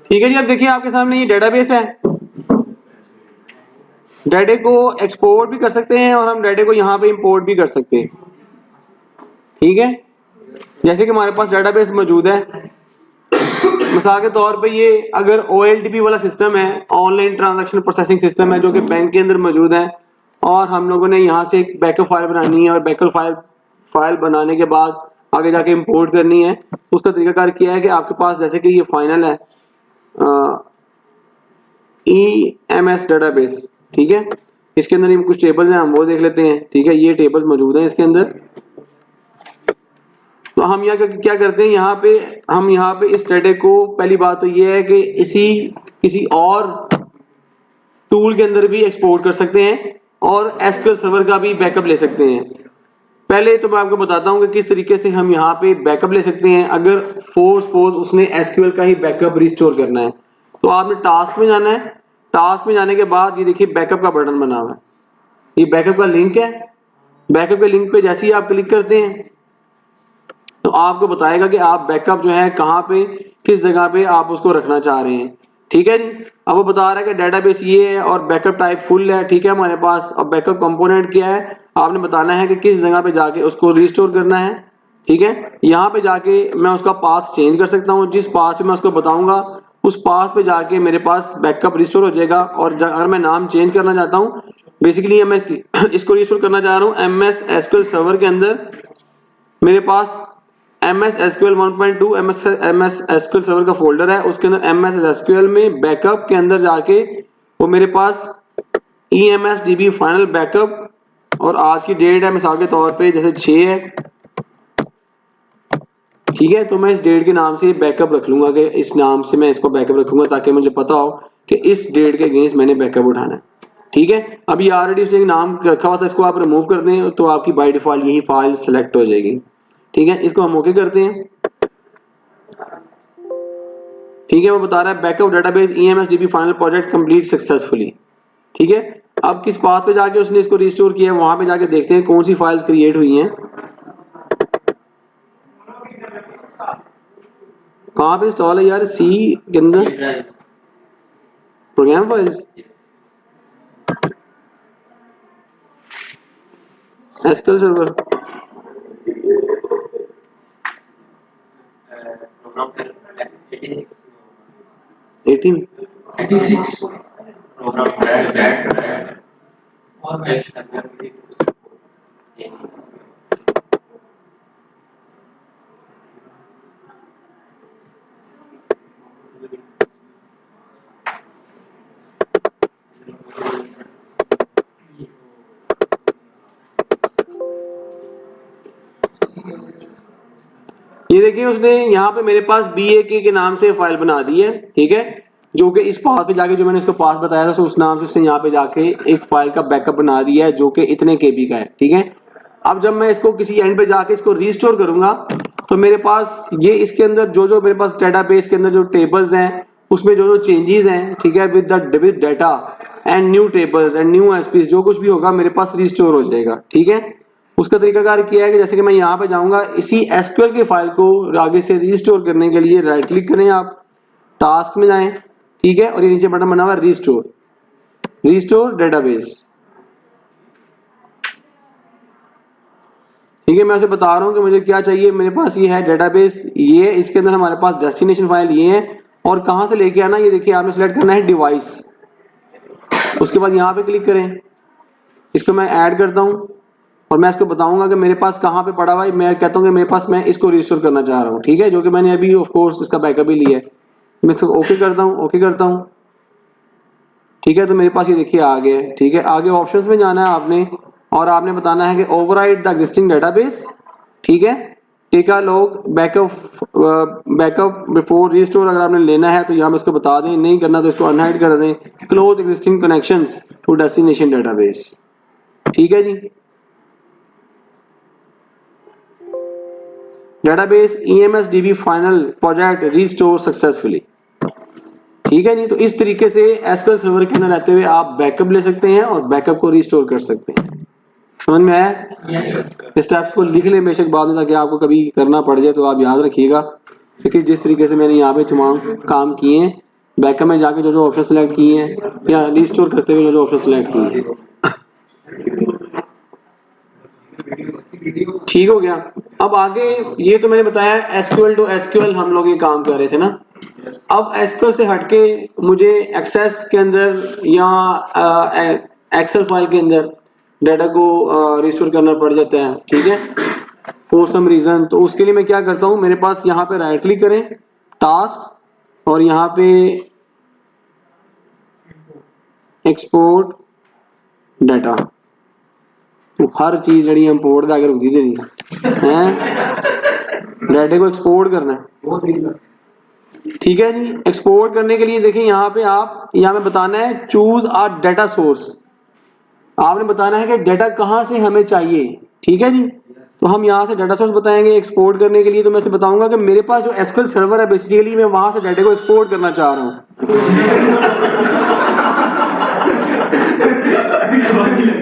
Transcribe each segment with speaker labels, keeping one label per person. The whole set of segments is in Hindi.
Speaker 1: ठीक है जी। अब देखिए आपके सामने ये डेटाबेस है, डाटा को एक्सपोर्ट भी कर सकते हैं और हम डाटा को यहाँ पे इंपोर्ट भी कर सकते हैं। ठीक है, जैसे कि हमारे पास डेटाबेस मौजूद है, मिसाल के तौर पे ये अगर OLTP वाला सिस्टम है, ऑनलाइन ट्रांजैक्शन प्रोसेसिंग सिस्टम है, जो कि बैंक के अंदर मौजूद है, और हम लोगों ने यहाँ से एक बैकअप फाइल बनानी है और बैकअप फाइल बनाने के बाद आगे जाके इंपोर्ट करनी है। उसका तरीकाकार क्या है कि आपके पास जैसे कि ये फाइनल है EMS डेटाबेस, ठीक है, इसके अंदर ये कुछ टेबल्स हैं, हम वो देख लेते हैं। ठीक है, ये टेबल्स मौजूद हैं इसके अंदर। तो हम यहाँ क्या करते हैं, हम यहाँ पे इस डाटा को, पहली बात तो ये है कि किसी और टूल के अंदर भी एक्सपोर्ट कर सकते हैं और SQL सर्वर का भी बैकअप ले सकते हैं। पहले तो मैं आपको बताता हूँ कि किस तरीके से हम यहाँ पे बैकअप ले सकते हैं। अगर सपोज उसने SQL का ही बैकअप रिस्टोर करना है, तो आपने टास्क में जाना है। टास्क में जाने के बाद ये देखिए बैकअप का बटन बना हुआ है, ये बैकअप का लिंक है। बैकअप के लिंक पे जैसे ही आप क्लिक करते हैं तो आपको बताएगा कि आप बैकअप जो है कहाँ पे, किस जगह पे आप उसको रखना चाह रहे हैं। ठीक है जी। अब वो बता रहा है कि डेटाबेस ये है और बैकअप टाइप फुल है। ठीक है हमारे पास। अब बैकअप कंपोनेंट क्या है, आपने बताना है कि किस जगह पे जाके उसको रिस्टोर करना है। ठीक है, यहाँ पे जाके मैं उसका पाथ चेंज कर सकता हूँ। जिस पाथ पे मैं उसको बताऊंगा उस पाथ पे जाके मेरे पास बैकअप रिस्टोर हो जाएगा। और अगर मैं नाम चेंज करना चाहता हूँ, बेसिकली मैं इसको रिस्टोर करना चाह रहा हूँ MS SQL सर्वर के अंदर, मेरे पास MS SQL 1.2 MS SQL server का फोल्डर है, उसके अंदर MS SQL में बैकअप के अंदर जाके वो मेरे पास EMS DB फाइनल बैकअप, और आज की डेट है मिसाल के तौर पे जैसे 6 है। ठीक है, तो मैं इस डेट के नाम से बैकअप रख लूंगा कि इस नाम से मैं इसको बैकअप रखूंगा ताकि मुझे पता हो कि इस डेट के अगेंस्ट मैंने बैकअप उठाना है। ठीक है, अभी ऑलरेडी उसने नाम रखा हुआ था, इसको आप रिमूव कर दें तो आपकी बाय डिफॉल्ट यही फाइल सेलेक्ट हो जाएगी। ठीक है, इसको हम ओके करते हैं। ठीक है, वो बता रहा है backup database EMS DB final project complete successfully. ठीक है, अब किस पाथ पे जाके उसने इसको रिस्टोर किया है, वहां पे जाके देखते हैं कौन सी फाइल्स क्रिएट हुई हैं। कहां पे इंस्टॉल है यार, सी के अंदर प्रोग्राम फाइल्स, SQL सर्वर 18 ये देखिए उसने यहाँ पे मेरे पास BAK के नाम से फाइल बना दी है। ठीक है, जो कि इस पाथ पे जाके, जो मैंने इसको पाथ बताया था उस नाम से उसने यहाँ पे जाके एक फाइल का बैकअप बना दिया है जो कि इतने KB का है। ठीक है, अब जब मैं इसको किसी एंड पे जाके इसको रिस्टोर करूंगा तो मेरे पास ये इसके अंदर जो मेरे पास डेटाबेस के अंदर जो टेबल्स हैं उसमें जो चेंजेस हैं, ठीक है, with data and new tables and new SPs, जो कुछ भी होगा मेरे पास रिस्टोर हो जाएगा। ठीक है, उसका तरीकाकार किया है कि जैसे कि मैं यहाँ पे जाऊंगा, इसी SQL के फाइल को आगे से रिस्टोर करने के लिए राइट क्लिक करें, आप टास्क में जाएं। ठीक है, और ये नीचे बटन बना हुआ है रिस्टोर डेटाबेस। ठीक है, मैं उसे बता रहा हूं कि मुझे क्या चाहिए। मेरे पास ये है डेटाबेस, ये इसके अंदर हमारे पास डेस्टिनेशन फाइल ये है, और कहां से लेके आना, ये देखिए आपने सेलेक्ट करना है डिवाइस। उसके बाद यहाँ पे क्लिक करें, इसको मैं ऐड करता हूं और मैं इसको बताऊंगा कि मेरे पास कहां पे पड़ा हुआ है। मैं कहता हूं कि मेरे पास, मैं इसको रिस्टोर करना चाह रहा हूं। ठीक है, जो कि मैंने अभी ऑफ कोर्स इसका बैकअप भी लिया है। मैं इसको ओके करता हूं। ठीक है, तो मेरे पास ये देखिए आ गया है। ठीक है, आगे ऑप्शंस में जाना है आपने, और आपने बताना है कि ओवरराइड द एग्जिस्टिंग डेटाबेस। ठीक है, take a log backup before restore, अगर आपने लेना है तो यहाँ पे इसको बता दें, नहीं करना तो इसको अनहाइड कर दें। Close existing connections to destination database. ठीक है जी, database EMS DB final project restore successfully. ठीक है जी, तो इस तरीके से SQL सर्वर के अंदर रहते हुए आप बैकअप ले सकते हैं और बैकअप को रिस्टोर कर सकते हैं। समझ में आया? स्टेप्स को लिख लें बेशक बाद में, ताकि आपको कभी करना पड़ जाए तो आप याद रखिएगा, क्योंकि जिस तरीके से मैंने यहाँ पे तमाम काम किए हैं बैकअप में जाके जो जो ऑप्शन सेलेक्ट किए हैं या रिस्टोर करते हुए जो जो ऑप्शन सेलेक्ट किए हैं। ठीक हो गया। अब आगे ये तो मैंने बताया एसक्यूएल टू एसक्यूएल हम लोग ये काम कर रहे थे ना। अब एसक्यूएल से हटके मुझे एक्सेस के अंदर या एक्सेल फाइल के अंदर डाटा को रिस्टोर करना पड़ जाता है, ठीक है, फॉर सम रीजन। तो उसके लिए मैं क्या करता हूँ, मेरे पास यहाँ पे राइट क्लिक करें, टास्क, और यहाँ पे एक्सपोर्ट डाटा, तो हर चीज जड़ी इंपोर्ट दा के रुकदी तेरी हैं, डाटा को एक्सपोर्ट करना है, ठीक है जी। एक्सपोर्ट करने के लिए देखें यहाँ पे आप यहाँ में बताना है चूज अ डाटा सोर्स, आपने बताना है कि डाटा कहाँ से हमें चाहिए, ठीक है जी। तो हम यहाँ से डाटा सोर्स बताएंगे एक्सपोर्ट करने के लिए। तो मैं से बताऊंगा कि मेरे पास जो एसक्यूएल सर्वर है बेसिकली मैं वहां से डाटा को एक्सपोर्ट करना चाह रहा हूँ।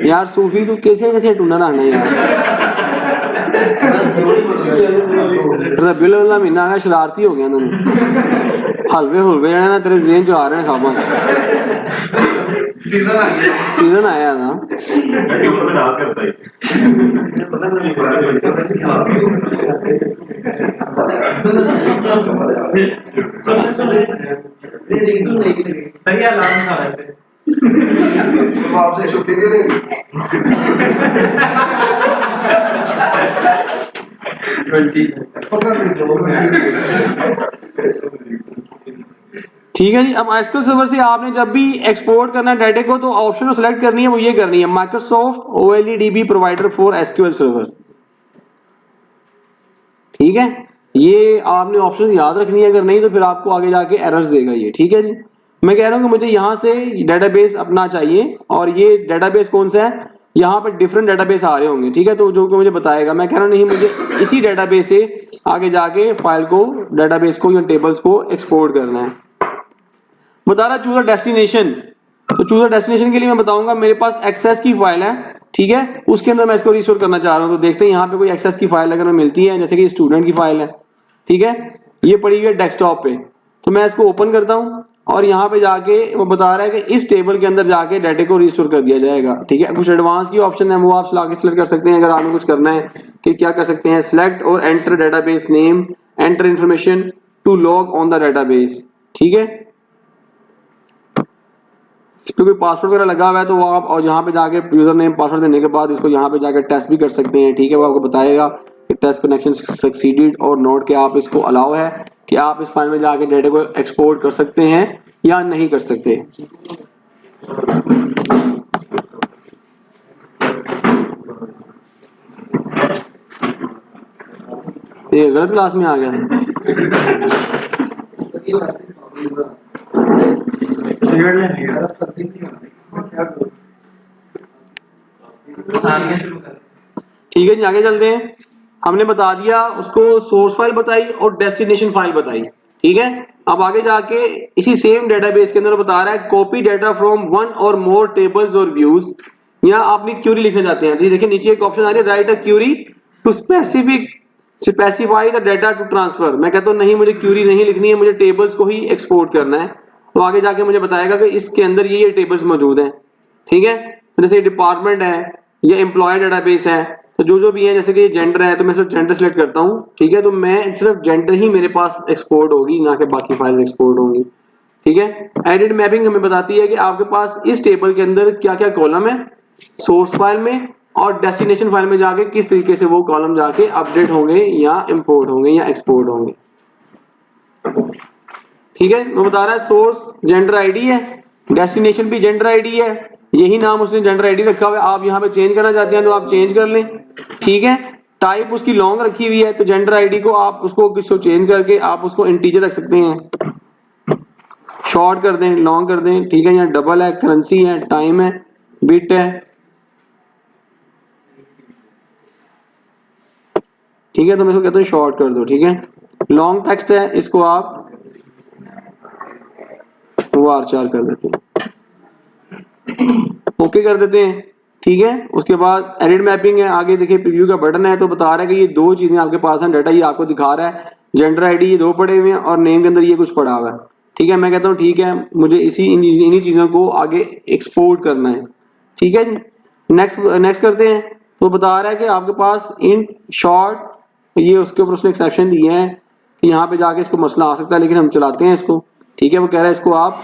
Speaker 1: यार सूफी तू कैसे कैसे टूना रहना यार, रबीउल अव्वल महीना आ गया, शरारती हो गया ना, हलवे हुलवे ना तेरे जेहन च आ रहे हैं खाबा, सीजन आया ना।
Speaker 2: सही है लाभ था वैसे
Speaker 3: तो आपसे छुट्टी नहीं लेगी।
Speaker 1: ठीक है जी। अब एसक्यूएल सर्वर से आपने जब भी एक्सपोर्ट करना है डाटा को तो ऑप्शन सेलेक्ट करनी है, वो ये करनी है Microsoft OLEDB provider for SQL server, ठीक है। ये आपने ऑप्शन याद रखनी है, अगर नहीं तो फिर आपको आगे जाके एरर्स देगा ये, ठीक है जी। मैं कह रहा हूँ कि मुझे यहाँ से डेटाबेस अपना चाहिए, और ये डेटाबेस कौन सा है, यहाँ पर डिफरेंट डेटाबेस आ रहे होंगे, ठीक है, तो जो कि मुझे बताएगा। मैं कह रहा हूँ नहीं, मुझे इसी डेटाबेस से आगे जाके फाइल को, डेटाबेस को या टेबल्स को एक्सपोर्ट करना है। बता रहा चूज डेस्टिनेशन, तो चूज डेस्टिनेशन के लिए मैं बताऊंगा मेरे पास एक्सेस की फाइल है, ठीक है, उसके अंदर मैं इसको रिस्टोर करना चाह रहा हूँ। तो देखते हैं यहाँ पे कोई एक्सेस की फाइल अगर मिलती है, जैसे कि स्टूडेंट की फाइल है, ठीक है, ये पड़ी हुई है डेस्कटॉप पे। तो मैं इसको ओपन करता हूँ और यहाँ पे जाके वो बता रहा है कि इस टेबल के अंदर जाके डाटा को रिस्टोर कर दिया जाएगा, ठीक है। कुछ एडवांस की ऑप्शन है वो आप सिलेक्ट कर सकते हैं अगर आपने कुछ करना है, कि क्या कर सकते हैं, सिलेक्ट और enter database name, enter information to log on the database, ठीक है। क्योंकि पासवर्ड वगैरह लगा हुआ है तो वो आप और यहाँ पे जाके यूजर नेम पासवर्ड देने के बाद इसको यहाँ पे जाके टेस्ट भी कर सकते हैं, ठीक है। वो आपको बताएगा कि टेस्ट कनेक्शन सक्सीडेड और नोट, के आप इसको अलाउ है कि आप इस फाइल में जाके डेटा को एक्सपोर्ट कर सकते हैं या नहीं कर सकते। ये गलत क्लास में आ गया, ठीक है जी। आगे चलते हैं। हमने बता दिया उसको, सोर्स फाइल बताई और डेस्टिनेशन फाइल बताई, ठीक है। अब आगे जाके इसी सेम डेटाबेस के अंदर बता रहा है कॉपी डाटा फ्रॉम वन और मोर टेबल्स और व्यूज, या आपने क्यूरी लिखना चाहते हैं, देखिए नीचे एक ऑप्शन आ रही है write a query to specify the data to transfer. मैं कहता हूँ नहीं, मुझे क्यूरी नहीं लिखनी है, मुझे टेबल्स को ही एक्सपोर्ट करना है। तो आगे जाके मुझे बताएगा कि इसके अंदर ये टेबल्स मौजूद हैं, ठीक है। जैसे डिपार्टमेंट है या एम्प्लॉय डेटाबेस है, तो जो जो भी है, जैसे कि जेंडर है तो मैं सिर्फ जेंडर सिलेक्ट करता हूँ, ठीक है। तो मैं सिर्फ जेंडर ही मेरे पास एक्सपोर्ट होगी, ना कि बाकी फाइल्स एक्सपोर्ट होंगी, ठीक है। एडिट मैपिंग हमें बताती है कि आपके पास इस टेबल के अंदर क्या क्या कॉलम है सोर्स फाइल में, और डेस्टिनेशन फाइल में जाके किस तरीके से वो कॉलम जाके अपडेट होंगे या इंपोर्ट होंगे या एक्सपोर्ट होंगे, ठीक है। वो बता रहा है सोर्स जेंडर आईडी है, डेस्टिनेशन भी जेंडर आईडी है, यही नाम उसने जेंडर आईडी रखा हुआ है। आप यहाँ पे चेंज करना चाहते हैं तो आप चेंज कर लें, ठीक है। टाइप उसकी लॉन्ग रखी हुई है, तो जेंडर आईडी को आप उसको किसको चेंज करके आप उसको इंटीजर रख सकते हैं, शॉर्ट कर दें, लॉन्ग कर दें, ठीक है। यहाँ डबल है, करेंसी है, टाइम है, बिट है, ठीक है। तो मैं इसको कहता हूँ शॉर्ट कर दो, ठीक है। लॉन्ग टेक्स्ट है, इसको आप वार4 कर देते हैं, ओके कर देते हैं, ठीक है। उसके बाद एडिट मैपिंग है, आगे देखिए प्रीव्यू का बटन है, तो बता रहा है कि ये दो चीजें आपके पास हैं, डाटा ये आपको दिखा रहा है, जेंडर आईडी ये दो पड़े हुए हैं और नेम के अंदर ये कुछ पड़ा हुआ है, ठीक है, मैं कहता हूँ ठीक है, मुझे इन्हीं चीज़ों को आगे एक्सपोर्ट करना है। ठीक है जी, नेक्स्ट करते हैं। तो बता रहा है कि आपके पास इन शॉर्ट ये उसके ऊपर उसने एक्सेप्शन दिए हैं कि यहाँ पे जाके इसको मसला आ सकता है, लेकिन हम चलाते हैं इसको। ठीक है, वो कह रहा है इसको आप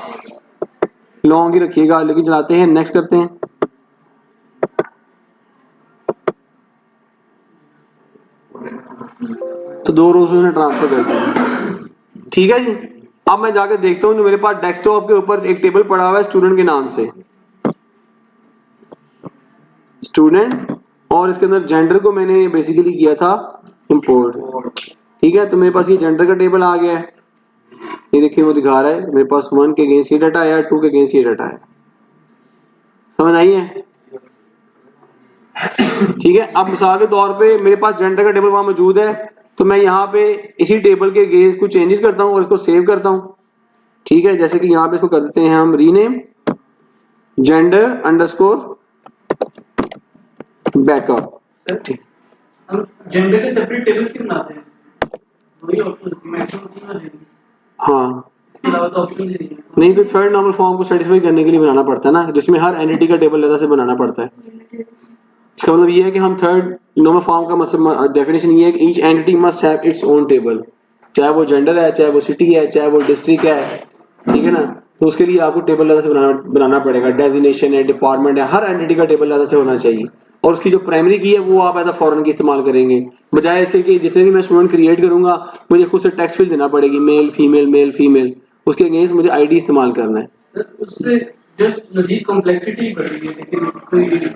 Speaker 1: लॉन्ग ही रखिएगा, लेकिन चलाते हैं। नेक्स्ट करते हैं। तो 2 रोज उसने ट्रांसफर कर दिया। ठीक है जी, अब मैं जाकर देखता हूँ, जो मेरे पास डेस्कटॉप के ऊपर एक टेबल पड़ा हुआ है स्टूडेंट के नाम से, स्टूडेंट, और इसके अंदर जेंडर को मैंने बेसिकली किया था इंपोर्ट। ठीक है, तो मेरे पास ये जेंडर का टेबल आ गया है। ये देखिए वो दिखा रहा है मेरे पास 1 के अगेंस्ट ये डाटा आया, 2 के अगेंस्ट ये डाटा आया। समझ आई है? ठीक है, अब मिसाल के तौर पे मेरे पास जेंडर का टेबल वहां मौजूद है, तो मैं यहाँ पे इसी टेबल के अगेंस्ट कुछ चेंजेस करता हूँ और इसको सेव करता हूँ। ठीक है, जैसे कि यहाँ पे इसको कर देते हैं हम रीनेम जेंडर अंडरस्कोर बैकअप।
Speaker 2: हम जेंडर के सेपरेट टेबल क्यों बनाते हैं? वही ऑप्शन मैक्सिमम 3 वाले हैं।
Speaker 1: हाँ,
Speaker 2: इसके अलावा तो ऑप्शन ही नहीं है।
Speaker 1: नहीं तो थर्ड नॉर्मल फॉर्म को सेटिस्फाई करने के लिए बनाना पड़ता है ना, जिसमें हर एंटिटी का टेबल अलग से बनाना पड़ता है। इसका मतलब ये है कि हम थर्ड नॉर्मल फॉर्म का मतलब डेफिनेशन ये है कि each entity must have its own table, चाहे वो जेंडर है, चाहे वो सिटी है, चाहे वो डिस्ट्रिक्ट है। ठीक है ना, तो उसके लिए आपको टेबल अलग से बनाना पड़ेगा। डेजिग्नेशन है, डिपार्टमेंट है, हर एंटिटी का टेबल अलग से होना चाहिए। और उसकी जो प्राइमरी की है वो आप एज अ फॉरेन की इस्तेमाल करेंगे, बजाय इसके कि जितने भी मैं स्टूडेंट क्रिएट करूंगा मुझे खुद से टेक्स्ट फील्ड देना पड़ेगी, मेल फीमेल, उसके अगेंस्ट मुझे आईडी इस्तेमाल करना है।
Speaker 2: उससे जस्ट मजीद कॉम्प्लेक्सिटी बढ़ रही है, लेकिन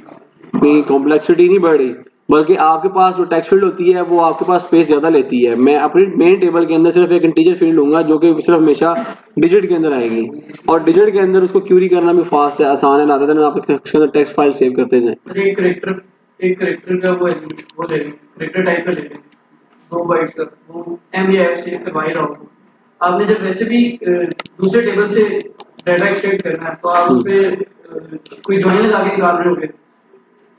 Speaker 2: कोई
Speaker 1: कॉम्प्लेक्सिटी नहीं बढ़ रही, बल्कि आपके पास जो टेक्स्ट फील्ड होती है वो आपके पास स्पेस ज्यादा लेती है। मैं अपनी मेन टेबल के अंदर सिर्फ एक इंटीजर फील्ड लूंगा जो कि सिर्फ हमेशा डिजिट के अंदर आएगी, और डिजिट के अंदर उसको क्यूरी करना भी फास्ट है, आसान है, लाते आप उसके अंदर टेक्स्ट फाइल सेव करते जाएं।
Speaker 2: एक करेक्टर का वो ले लें, करेक्टर टाइप का ले लें, 2 बाइट्स का, वो एम या एफ से करवा ही रहा हूँ। आपने जब वैसे भी दूसरे टेबल से डाटा एक्सट्रैक्ट करना है, तो आप उस पे कोई ज्वाइन लगा के निकाल रहे होगे,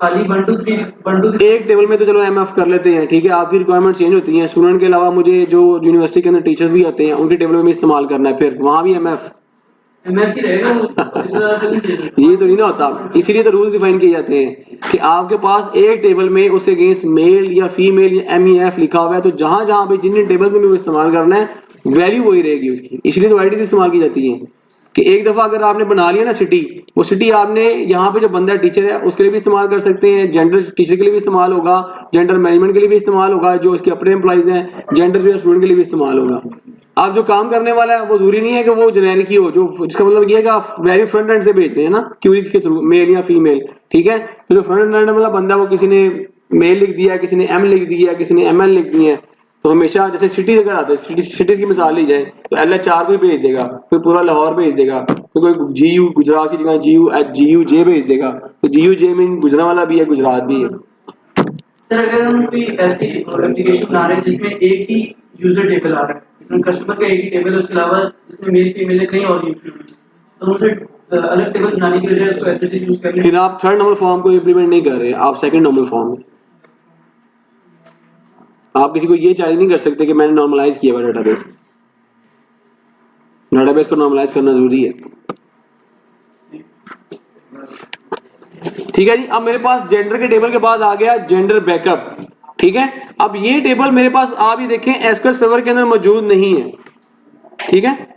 Speaker 2: खाली 1 2 3
Speaker 1: एक टेबल में तो चलो एमएफ कर लेते हैं। ठीक है, आपकी रिक्वायरमेंट चेंज होती है, स्टूडेंट के अलावा मुझे जो यूनिवर्सिटी के अंदर टीचर्स भी आते हैं उनके टेबल में भी इस्तेमाल करना है, फिर वहां भी एमएफ
Speaker 2: एमएफ ही रहेगा वो, इससे ज्यादा तो नहीं चाहिए।
Speaker 1: ये तो नहीं ना होता, इसीलिए तो रूल्स डिफाइन किए जाते हैं कि आपके पास एक टेबल में उसके अगेंस्ट मेल या फीमेल या एमईएफ लिखा हुआ है, तो जहां जहां पे जिन टेबल में भी वो इस्तेमाल करना है वैल्यू वही रहेगी उसकी। इसलिए तो आईडी इस्तेमाल की जाती है कि एक दफा अगर आपने बना लिया ना सिटी, वो सिटी आपने यहाँ पे जो बंदा टीचर है उसके लिए भी इस्तेमाल कर सकते हैं, जेंडर टीचर के लिए भी इस्तेमाल होगा, जेंडर मैनेजमेंट के लिए भी इस्तेमाल होगा, जो उसके अपने एम्प्लॉइज हैं, जेंडर जो स्टूडेंट के लिए भी इस्तेमाल होगा। आप जो काम करने वाला है वो जरूरी नहीं है कि वो जेनेरिक ही हो, जो जिसका मतलब ये है कि आप वैल्यू फ्रंट एंड से भेज रहे हैं ना, क्यूरीज के थ्रू, मेल या फीमेल। ठीक है, तो जो फ्रंट एंड वाला बंदा वो किसी ने मेल लिख दिया, किसी ने एम लिख दिया, किसी ने एम एल लिख दिया है, तो हमेशा जैसे सिटीज अगर आते हैं, सिटीज की मिसाल ली जाए तो LH4 कोई भेज देगा, कोई पूरा लाहौर भेज देगा, तो कोई GU गुजरात की जगह GUJ भेज देगा, तो GUJ में गुजरावाला भी है, गुजरात भी है।
Speaker 2: सर अगर हम कोई ऐसी एप्लीकेशन बना रहे हैं जिसमें एक ही यूजर टेबल आ रहा है, जिसमें कस्टमर का एक ही टेबल है, उसके अलावा जिसमें मेल फीमेल है कहीं और यूज है, तो उसे अलग टेबल बनाने के लिए उसको ऐसे यूज कर लें।
Speaker 1: फिर आप थर्ड नंबर फॉर्म को इम्प्लीमेंट नहीं कर रहे, आप सेकंड नंबर फॉर्म में आप किसी को ये चैलेंज नहीं कर सकते कि मैंने नॉर्मलाइज किया हुआ डेटाबेस, डेटाबेस को नॉर्मलाइज करना जरूरी है। ठीक है जी, अब मेरे पास जेंडर के टेबल के बाद आ गया जेंडर बैकअप। ठीक है, अब ये टेबल मेरे पास आप ये देखें एसक्यूएल सर्वर के अंदर मौजूद नहीं है। ठीक है,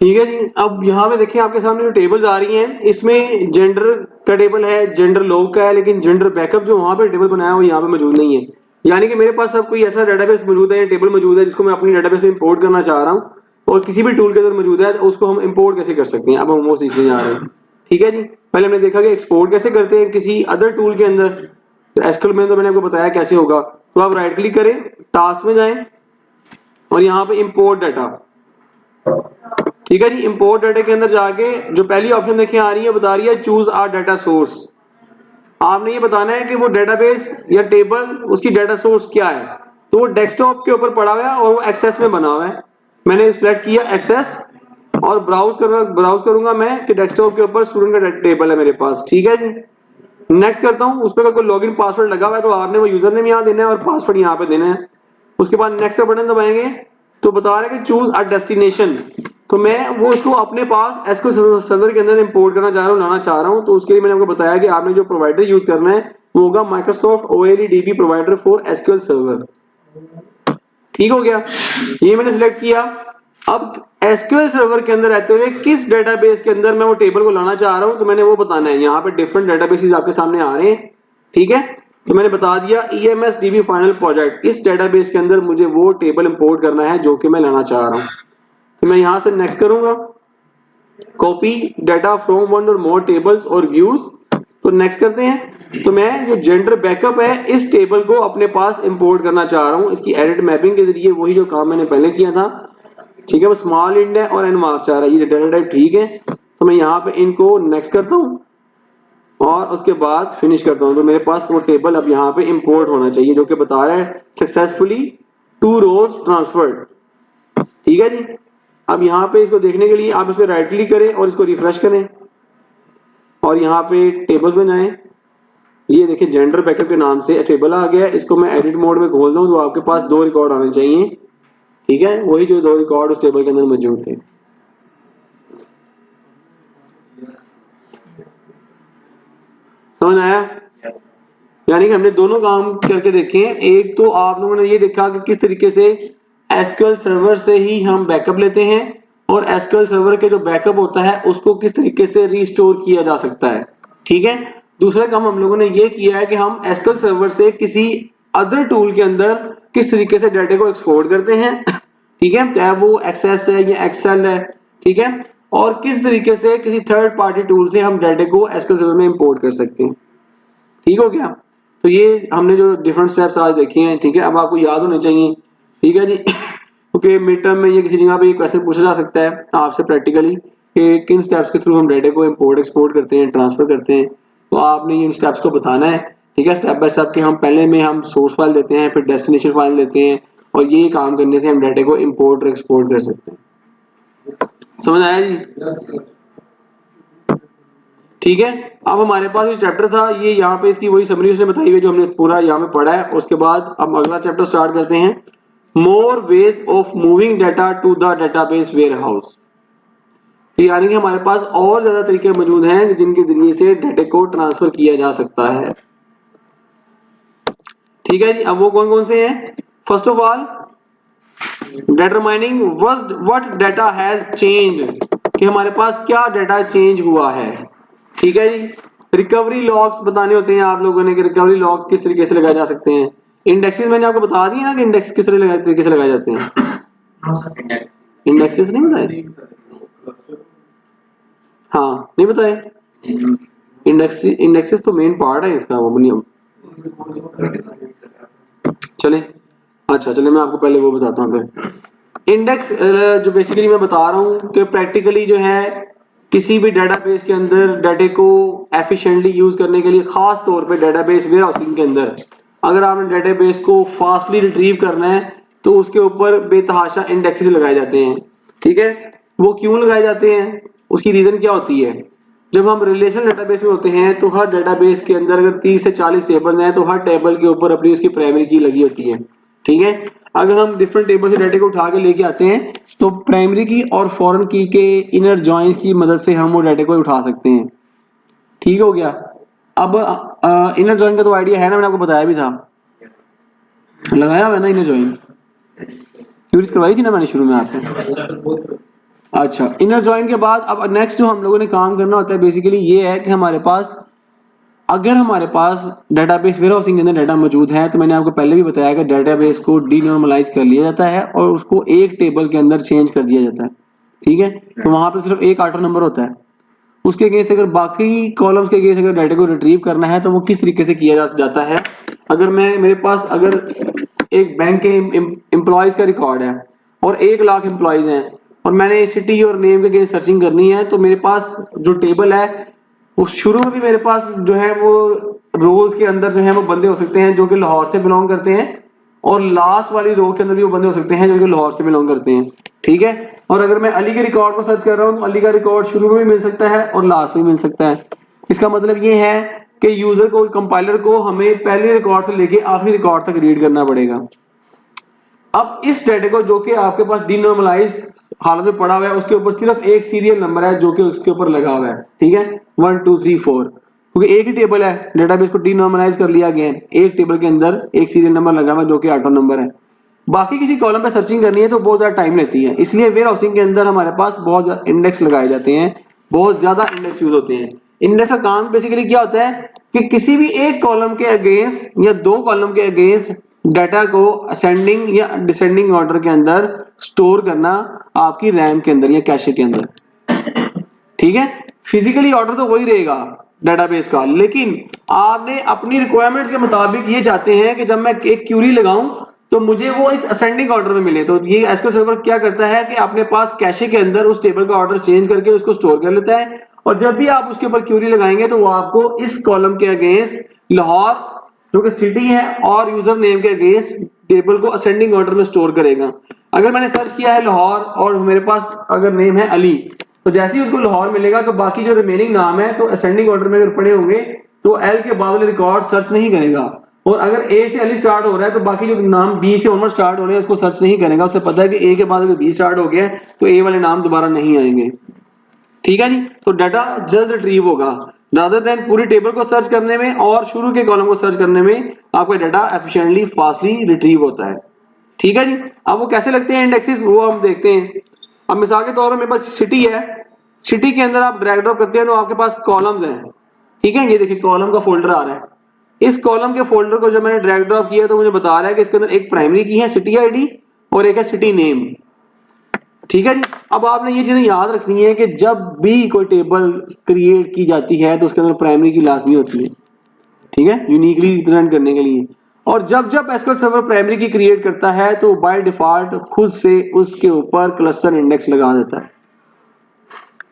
Speaker 1: ठीक है जी। अब यहाँ पे देखिए आपके सामने जो टेबल्स आ रही हैं, इसमें जेंडर का टेबल है, जेंडर लॉग का है, लेकिन जेंडर बैकअप जो वहां पे टेबल बनाया है वो यहाँ पे मौजूद नहीं है। यानी कि मेरे पास अब कोई ऐसा डेटाबेस मौजूद है, टेबल मौजूद है जिसको मैं अपनी डेटाबेस में इंपोर्ट करना चाह रहा हूँ और किसी भी टूल के अंदर मौजूद है, तो उसको हम इंपोर्ट कैसे कर सकते हैं, अब हम वो सीखने जा रहे हैं। ठीक है जी। पहले हमने देखा कि एक्सपोर्ट कैसे करते हैं किसी अदर टूल के अंदर, तो एसक्यूएल में तो मैंने आपको बताया कैसे होगा। तो आप राइट क्लिक करें, टास्क में जाएं और यहाँ पे इंपोर्ट डाटा, ठीक है जी। इंपोर्ट डाटा के अंदर जाके जो पहली ऑप्शन देखिए आ रही है, बता रही है चूज आर डाटा सोर्स। आपने ये बताना है कि वो डेटाबेस या टेबल उसकी डाटा सोर्स क्या है। तो वो डेस्कटॉप के ऊपर पड़ा हुआ है और वो एक्सेस में बना हुआ है। मैंने सिलेक्ट किया एक्सेस और ब्राउज करूंगा मैं कि डेस्कटॉप के ऊपर स्टूडेंट का टेबल है मेरे पास। ठीक है जी। नेक्स्ट करता हूं। उस पर कोई लॉगिन पासवर्ड लगा हुआ है तो आपने वो यूजर नेम यहाँ देना है और पासवर्ड यहाँ पे देना है। उसके बाद नेक्स्ट का बटन दबाएंगे तो बता रहा है कि चूज अ डेस्टिनेशन। तो मैं वो उसको अपने पास एसक्यूएल सर्वर के अंदर इंपोर्ट करना चाह रहा हूँ, लाना चाह रहा हूँ। तो उसके लिए मैंने आपको बताया कि आपने जो प्रोवाइडर यूज करना है वो होगा Microsoft OLEDB provider for SQL server. ठीक हो गया, ये मैंने सिलेक्ट किया। अब एसक्यूएल सर्वर के अंदर रहते हुए किस डेटाबेस के अंदर मैं वो टेबल को लाना चाह रहा हूं, तो मैंने वो बताना है। यहाँ पे डिफरेंट डेटाबेसेस आपके सामने आ रहे हैं। ठीक है, तो मैंने बता दिया EMSDB फाइनल प्रोजेक्ट, इस डेटाबेस के अंदर मुझे वो टेबल इंपोर्ट करना है जो कि मैं लाना चाह रहा हूं। तो मैं यहां से नेक्स्ट करूंगा, कॉपी डाटा फ्रॉम वन और मोर टेबल्स और व्यूज। तो नेक्स्ट करते हैं। तो मैं जो जेंडर बैकअप है इस टेबल को अपने पास इंपोर्ट करना चाह रहा हूं, इसकी एडिट मैपिंग के जरिए, वही जो काम मैंने पहले किया था। ठीक है, वो स्मॉल इंड है और एन मार्क चाह रहा है, ये डाटा टाइप ठीक है। तो मैं यहाँ पे इनको नेक्स्ट करता हूँ और उसके बाद फिनिश करता हूँ। तो मेरे पास वो टेबल अब यहाँ पे इंपोर्ट होना चाहिए जो कि बता रहा है सक्सेसफुली 2 रोज ट्रांसफर्ड। ठीक है जी। अब यहाँ पे इसको देखने के लिए आप इस पे राइट क्लिक करें और इसको रिफ्रेश करें और यहाँ पे टेबल्स में जाएं। ये देखिए जेंडर बैकअप के नाम से टेबल आ गया। इसको मैं एडिट मोड में खोल दूं तो आपके पास 2 रिकॉर्ड आने चाहिए। ठीक है, वही जो 2 रिकॉर्ड उस टेबल के अंदर मौजूद थे। समझ आया? यानी कि हमने दोनों काम करके देखे हैं। एक तो आप लोगों ने ये देखा कि किस तरीके से एसक्यूएल सर्वर से ही हम बैकअप लेते हैं और एसक्यूएल सर्वर के जो बैकअप होता है उसको किस तरीके से रिस्टोर किया जा सकता है। ठीक है, दूसरा काम हम लोगों ने ये किया है कि हम एसक्यूएल सर्वर से किसी अदर टूल के अंदर किस तरीके से डाटा को एक्सपोर्ट करते हैं। ठीक है, चाहे वो एक्सेस है या एक्सेल है। ठीक है, और किस तरीके से किसी थर्ड पार्टी टूल से हम डाटा को एसक्यूएल सर्वर में इंपोर्ट कर सकते हैं। ठीक हो गया? तो ये हमने जो डिफरेंट स्टेप्स आज देखे हैं। ठीक है, अब आपको याद होने चाहिए। ठीक है जी, क्योंकि मिड टर्म में ये किसी जगह पे क्वेश्चन पूछा जा सकता है आपसे प्रैक्टिकली कि किन स्टेप्स के थ्रू हम डाटा को इंपोर्ट एक्सपोर्ट करते हैं, ट्रांसफर करते हैं। तो आपने इन स्टेप्स को बताना है। ठीक है, स्टेप बाय स्टेप कि हम पहले में हम सोर्स फाइल देते हैं, फिर डेस्टिनेशन फाइल देते हैं और ये काम करने से हम डाटा को इंपोर्ट और एक्सपोर्ट कर सकते हैं। समझ आया जी? ठीक है, अब हमारे पास जो चैप्टर था ये यहाँ पे इसकी वही समरी उसने बताई हुई जो हमने पूरा यहाँ पे पढ़ा है। उसके बाद हम अगला चैप्टर स्टार्ट करते हैं, more ways of moving data to the database warehouse. यानी कि हमारे पास और ज्यादा तरीके मौजूद हैं जिनके जरिए से डाटा को ट्रांसफर किया जा सकता है। ठीक है जी, अब वो कौन कौन से हैं? First of all determining what data has changed, कि हमारे पास क्या डाटा चेंज हुआ है। ठीक है जी, रिकवरी लॉग्स बताने होते हैं आप लोगों ने कि रिकवरी लॉग्स किस तरीके से लगाए जा सकते हैं। इंडेक्सेस मैंने आपको बता दिया ना कि इंडेक्स किस तरीके से लगाए जाते हैं। इंडेक्सेस नहीं बताए? हाँ नहीं बताए। इंडेक्सेस तो मेन पार्ट है इसका, वो बनी चले। अच्छा चले मैं आपको पहले वो बताता हूँ फिर। इंडेक्स जो बेसिकली मैं बता रहा हूँ कि प्रैक्टिकली जो है किसी भी डेटाबेस के अंदर डाटे को एफिशिएंटली यूज करने के लिए, खास तौर पे डेटाबेस वेयरहाउसिंग के अंदर अगर आपने डेटाबेस को फास्टली रिट्रीव करना है तो उसके ऊपर बेतहाशा इंडेक्सेस लगाए जाते हैं। ठीक है, वो क्यों लगाए जाते हैं, उसकी रीजन क्या होती है। जब हम रिलेशनल डेटाबेस में होते हैं तो हर डेटाबेस के अंदर अगर 30 से 40 टेबल हैं तो हर टेबल के ऊपर अपनी उसकी प्राइमरी की लगी होती है। ठीक है, अगर हम डिफरेंट टेबल से डाटा को उठा के लेके आते हैं तो प्राइमरी की और फॉरेन की के इनर जॉइंस की मदद से हम वो डाटा को उठा सकते हैं। ठीक हो गया। अब इनर जॉइन का तो आइडिया है ना, मैंने आपको बताया भी था, लगाया हुआ है ना इनर जॉइन, क्यूरीज करवाई थी ना मैंने शुरू में आपको। अच्छा, इनर जॉइन के बाद अब नेक्स्ट जो हम लोगों ने काम करना होता है बेसिकली ये है कि हमारे पास अगर हमारे पास डेटाबेस वेयरहाउसिंग के अंदर डाटा मौजूद है तो मैंने आपको पहले भी बताया कि डेटाबेस को डीनॉर्मलाइज कर लिया जाता है और उसको एक टेबल के अंदर चेंज कर दिया जाता है। ठीक है, तो वहां पे सिर्फ एक ऑटो नंबर होता है। उसके अगेंस्ट अगर बाकी कॉलम्स के अगेंस्ट अगर डाटा को रिट्रीव करना है तो वो किस तरीके से किया जाता है। अगर मेरे पास अगर एक बैंक के एम्प्लॉयज का रिकॉर्ड है और 1 लाख एम्प्लॉयज हैं और मैंने सिटी और नेम के अगेंस्ट सर्चिंग करनी है तो मेरे पास जो टेबल है उस शुरू में भी मेरे पास जो है वो रोज के अंदर जो है वो बंदे हो सकते हैं जो कि लाहौर से बिलोंग करते हैं और लास्ट वाली रो के अंदर भी वो बंदे हो सकते हैं जो कि लाहौर से बिलोंग करते हैं। ठीक है, और अगर मैं अली के रिकॉर्ड को सर्च कर रहा हूँ तो अली का रिकॉर्ड शुरू में भी मिल सकता है और लास्ट में मिल सकता है। इसका मतलब ये है कि यूजर को, कंपाइलर को हमें पहले रिकॉर्ड से लेके आखिरी रिकॉर्ड तक रीड करना पड़ेगा। अब इस डाटा को जो कि आपके पास डीनॉर्मलाइज हालत में पड़ा हुआ है उसके ऊपर सिर्फ एक सीरियल नंबर है जो कि उसके ऊपर लगा हुआ है। ठीक है, 1 2 3 4, क्योंकि एक ही टेबल है, डेटाबेस को डीनॉर्मलाइज कर लिया गया है, एक टेबल के अंदर एक सीरियल नंबर लगा हुआ है जो कि ऑटो नंबर है। बाकी किसी कॉलम पे सर्चिंग करनी है तो बहुत ज्यादा टाइम लेती है, इसलिए वेयर हाउसिंग के अंदर हमारे पास बहुत ज्यादा इंडेक्स लगाए जाते हैं, बहुत ज्यादा इंडेक्स यूज होते हैं। इंडेक्स का काम बेसिकली क्या होता है कि किसी भी एक कॉलम के अगेंस्ट या 2 कॉलम के अगेंस्ट डाटा को असेंडिंग या डिसेंडिंग ऑर्डर के अंदर स्टोर करना आपकी रैम के अंदर या कैशे के अंदर। ठीक है, फिजिकली ऑर्डर तो वही रहेगा डेटाबेस का, लेकिन आपने अपनी रिक्वायरमेंट्स के मुताबिक ये चाहते हैं कि जब मैं एक क्यूरी लगाऊं तो मुझे वो इस असेंडिंग ऑर्डर में मिले। तो ये एसक्यूएल सर्वर क्या करता है कि अपने पास कैशे के अंदर उस टेबल का ऑर्डर चेंज करके उसको स्टोर कर लेता है और जब भी आप उसके ऊपर क्यूरी लगाएंगे तो वो आपको इस कॉलम के अगेंस्ट लाहौर जो कि सिटी है और यूजर नेम के अगेंस्ट टेबल को असेंडिंग ऑर्डर में स्टोर करेगा। अगर मैंने सर्च किया है लाहौर और मेरे पास अगर नेम है अली तो जैसे ही उसको लाहौर मिलेगा तो बाकी जो रिमेनिंग नाम है तो असेंडिंग ऑर्डर में अगर पड़े होंगे तो एल के बाद वाले रिकॉर्ड सर्च नहीं करेगा, और अगर ए से अली स्टार्ट हो रहा है तो बाकी जो नाम बी से ऑनवर्ड स्टार्ट हो रहे हैं उसको सर्च नहीं करेगा। उसे पता है कि ए के बाद अगर बी स्टार्ट हो गया तो ए वाले नाम दोबारा नहीं आएंगे। ठीक है जी, तो डाटा जल्द रिट्रीव होगा रादर देन पूरी टेबल को सर्च करने में और शुरू के कॉलम को सर्च करने में आपका डाटा एफिशिएंटली फास्टली रिट्रीव होता है। ठीक है जी, अब वो कैसे लगते हैं इंडेक्सेस वो हम देखते हैं। अब मिसाल के तौर पर मेरे पास सिटी है, सिटी के अंदर आप ड्रैग ड्रॉप करते हैं तो आपके पास कॉलम्स हैं। ठीक है, ये देखिए कॉलम का फोल्डर आ रहा है, इस कॉलम के फोल्डर को जब मैंने ड्रैग ड्रॉप किया तो मुझे बता रहा है कि इसके अंदर एक प्राइमरी की है सिटी आईडी और एक है सिटी नेम। ठीक है जी, अब आपने ये चीजें याद रखनी है कि जब भी कोई टेबल क्रिएट की जाती है तो उसके अंदर प्राइमरी की लाजमी होती है। ठीक है, यूनिकली रिप्रेजेंट करने के लिए, और जब जब एसक्यूएल सर्वर प्राइमरी की क्रिएट करता है तो बाय डिफॉल्ट खुद से उसके ऊपर क्लस्टर इंडेक्स लगा देता है।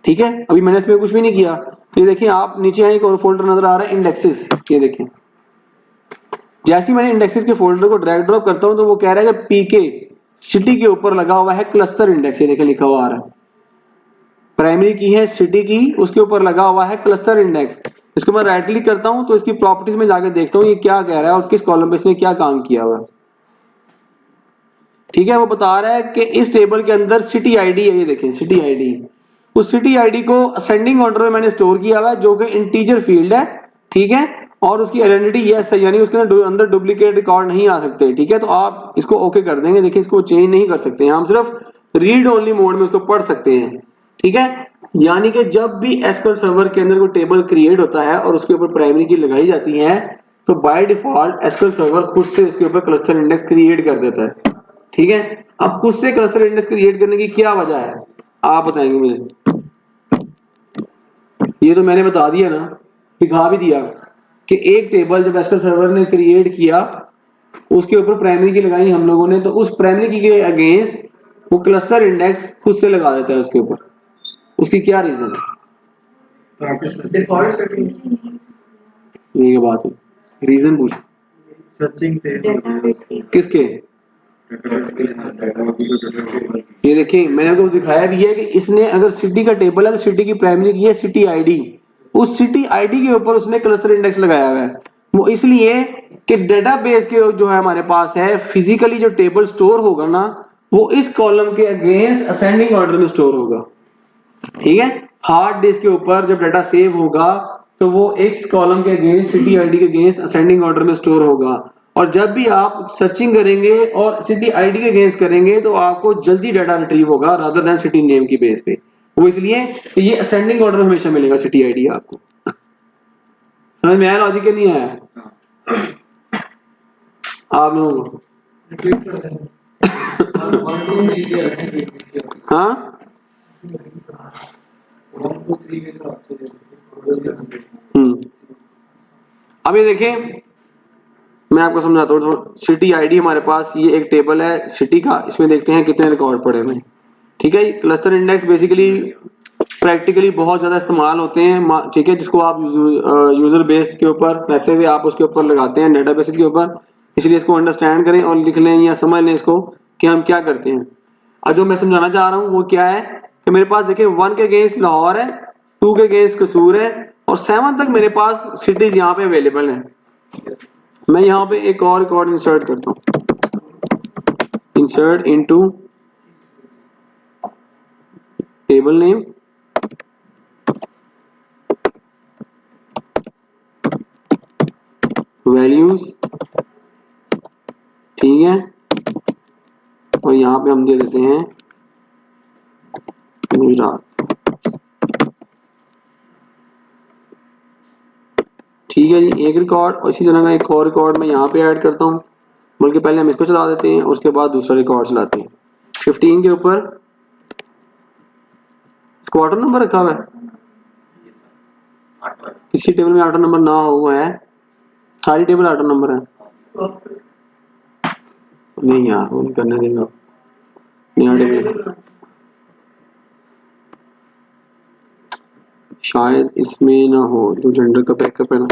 Speaker 1: ठीक है, अभी मैंने इसमें कुछ भी नहीं किया। ये देखिए आप नीचे एक और फोल्डर नजर आ रहा है इंडेक्सेस, ये देखें जैसे मैंने इंडेक्सेस के फोल्डर को ड्रैग ड्रॉप करता हूं तो वो कह रहा है कि पीके सिटी के ऊपर लगा हुआ है क्लस्टर इंडेक्स, ये देखें लिखा हुआ आ रहा है, प्राइमरी की है सिटी की, उसके ऊपर लगा हुआ है क्लस्टर इंडेक्स। इसको मैं राइट क्लिक करता हूं तो इसकी प्रॉपर्टीज में जाकर देखता हूं ये क्या कह रहा है और किस कॉलम पे इसने क्या काम किया हुआ है। ठीक है, वो बता रहा है कि इस टेबल के अंदर सिटी आईडी है, ये देखें सिटी आईडी, उस सिटी आईडी को असेंडिंग ऑर्डर में मैंने स्टोर किया हुआ है जो कि इंटीजर फील्ड है। ठीक है, और उसकी आइडेंटिटी यस है, यानी उसके अंदर डुप्लीकेट रिकॉर्ड नहीं आ सकते। ठीक है, तो आप इसको ओके कर देंगे, देखिए इसको चेंज नहीं कर सकते हैं, हम सिर्फ रीड ओनली मोड में उसको पढ़ सकते हैं। ठीक है, यानी कि जब भी एसक्यूएल सर्वर के अंदर कोई टेबल क्रिएट होता है और उसके ऊपर प्राइमरी की लगाई जाती है तो बाय डिफॉल्ट एसक्यूएल सर्वर खुद से इसके ऊपर क्लस्टर इंडेक्स क्रिएट कर देता है। ठीक है, अब खुद से क्लस्टर इंडेक्स क्रिएट करने की क्या वजह है आप बताएंगे मुझे? ये तो मैंने बता दिया ना, दिखा भी दिया कि एक टेबल जब एसक्यूएल सर्वर ने क्रिएट किया उसके ऊपर प्राइमरी की लगाई हम लोगों ने, तो उस प्राइमरी की के अगेंस्ट वो क्लस्टर इंडेक्स खुद से लगा देता है उसके ऊपर। उसकी क्या रीजन है?
Speaker 2: डिफॉल्ट सेटिंग
Speaker 1: ये बात है, रीजन पूछ।
Speaker 2: सर्चिंग पे
Speaker 1: किसके? ये देखिए मैंने आपको दिखाया भी है कि इसने अगर सिटी का टेबल है तो सिटी की प्राइमरी की है सिटी आईडी, उस सिटी आईडी के ऊपर उसने क्लस्टर इंडेक्स लगाया हुआ है। वो इसलिए कि डेटाबेस के जो है हमारे पास है फिजिकली जो टेबल स्टोर होगा ना वो इस कॉलम के अगेंस्ट असेंडिंग ऑर्डर में स्टोर होगा। ठीक है, हार्ड डिस्क के ऊपर जब डाटा सेव होगा तो वो एक कॉलम के अगेंस्ट सिटी आईडी के अगेंस्ट असेंडिंग ऑर्डर में स्टोर होगा, और जब भी आप सर्चिंग करेंगे और सिटी आईडी के अगेंस्ट करेंगे तो आपको जल्दी डाटा रिट्रीव होगा रादर देन सिटी नेम की बेस पे। वो इसलिए कि ये असेंडिंग ऑर्डर में हमेशा मिलेगा सिटी आईडी आपको। समझ में आया लॉजिक? नहीं आया आप लोगों को? हाँ अब ये देखें मैं आपको समझाता हूँ। सिटी आईडी हमारे पास ये एक टेबल है सिटी का, इसमें देखते हैं कितने रिकॉर्ड पड़े हुए हैं। ठीक है, क्लस्टर इंडेक्स बेसिकली प्रैक्टिकली बहुत ज्यादा इस्तेमाल होते हैं। ठीक है, जिसको आप यूजर बेस के ऊपर रहते हुए आप उसके ऊपर लगाते हैं डेटाबेस के ऊपर, इसलिए इसको अंडरस्टैंड करें और लिख लें या समझ लें इसको कि हम क्या करते हैं। अब जो मैं समझाना चाह रहा हूँ वो क्या है कि मेरे पास देखिए 1 के अगेंस्ट लाहौर है, 2 के अगेंस्ट कसूर है और 7 तक मेरे पास सिटीज यहाँ पे अवेलेबल है। मैं यहाँ पे एक और रिकॉर्ड इंसर्ट करता हूँ, insert into table name, values, ठीक है, और यहाँ पे हम दे देते हैं गुजरात। ठीक है जी, एक रिकॉर्ड और इसी तरह का एक और रिकॉर्ड मैं यहाँ पे ऐड करता हूँ, बल्कि पहले हम इसको चला देते हैं उसके बाद दूसरा रिकॉर्ड चलाते हैं। 15 के ऊपर क्वार्टर नंबर रखा हुआ है, किसी टेबल में ऑर्डर नंबर ना हुआ है, सारी टेबल ऑर्डर नंबर है। नहीं यार वो नहीं करने देगा, नया टेबल शायद इसमें ना हो जो जेंडर का बैकअप है ना।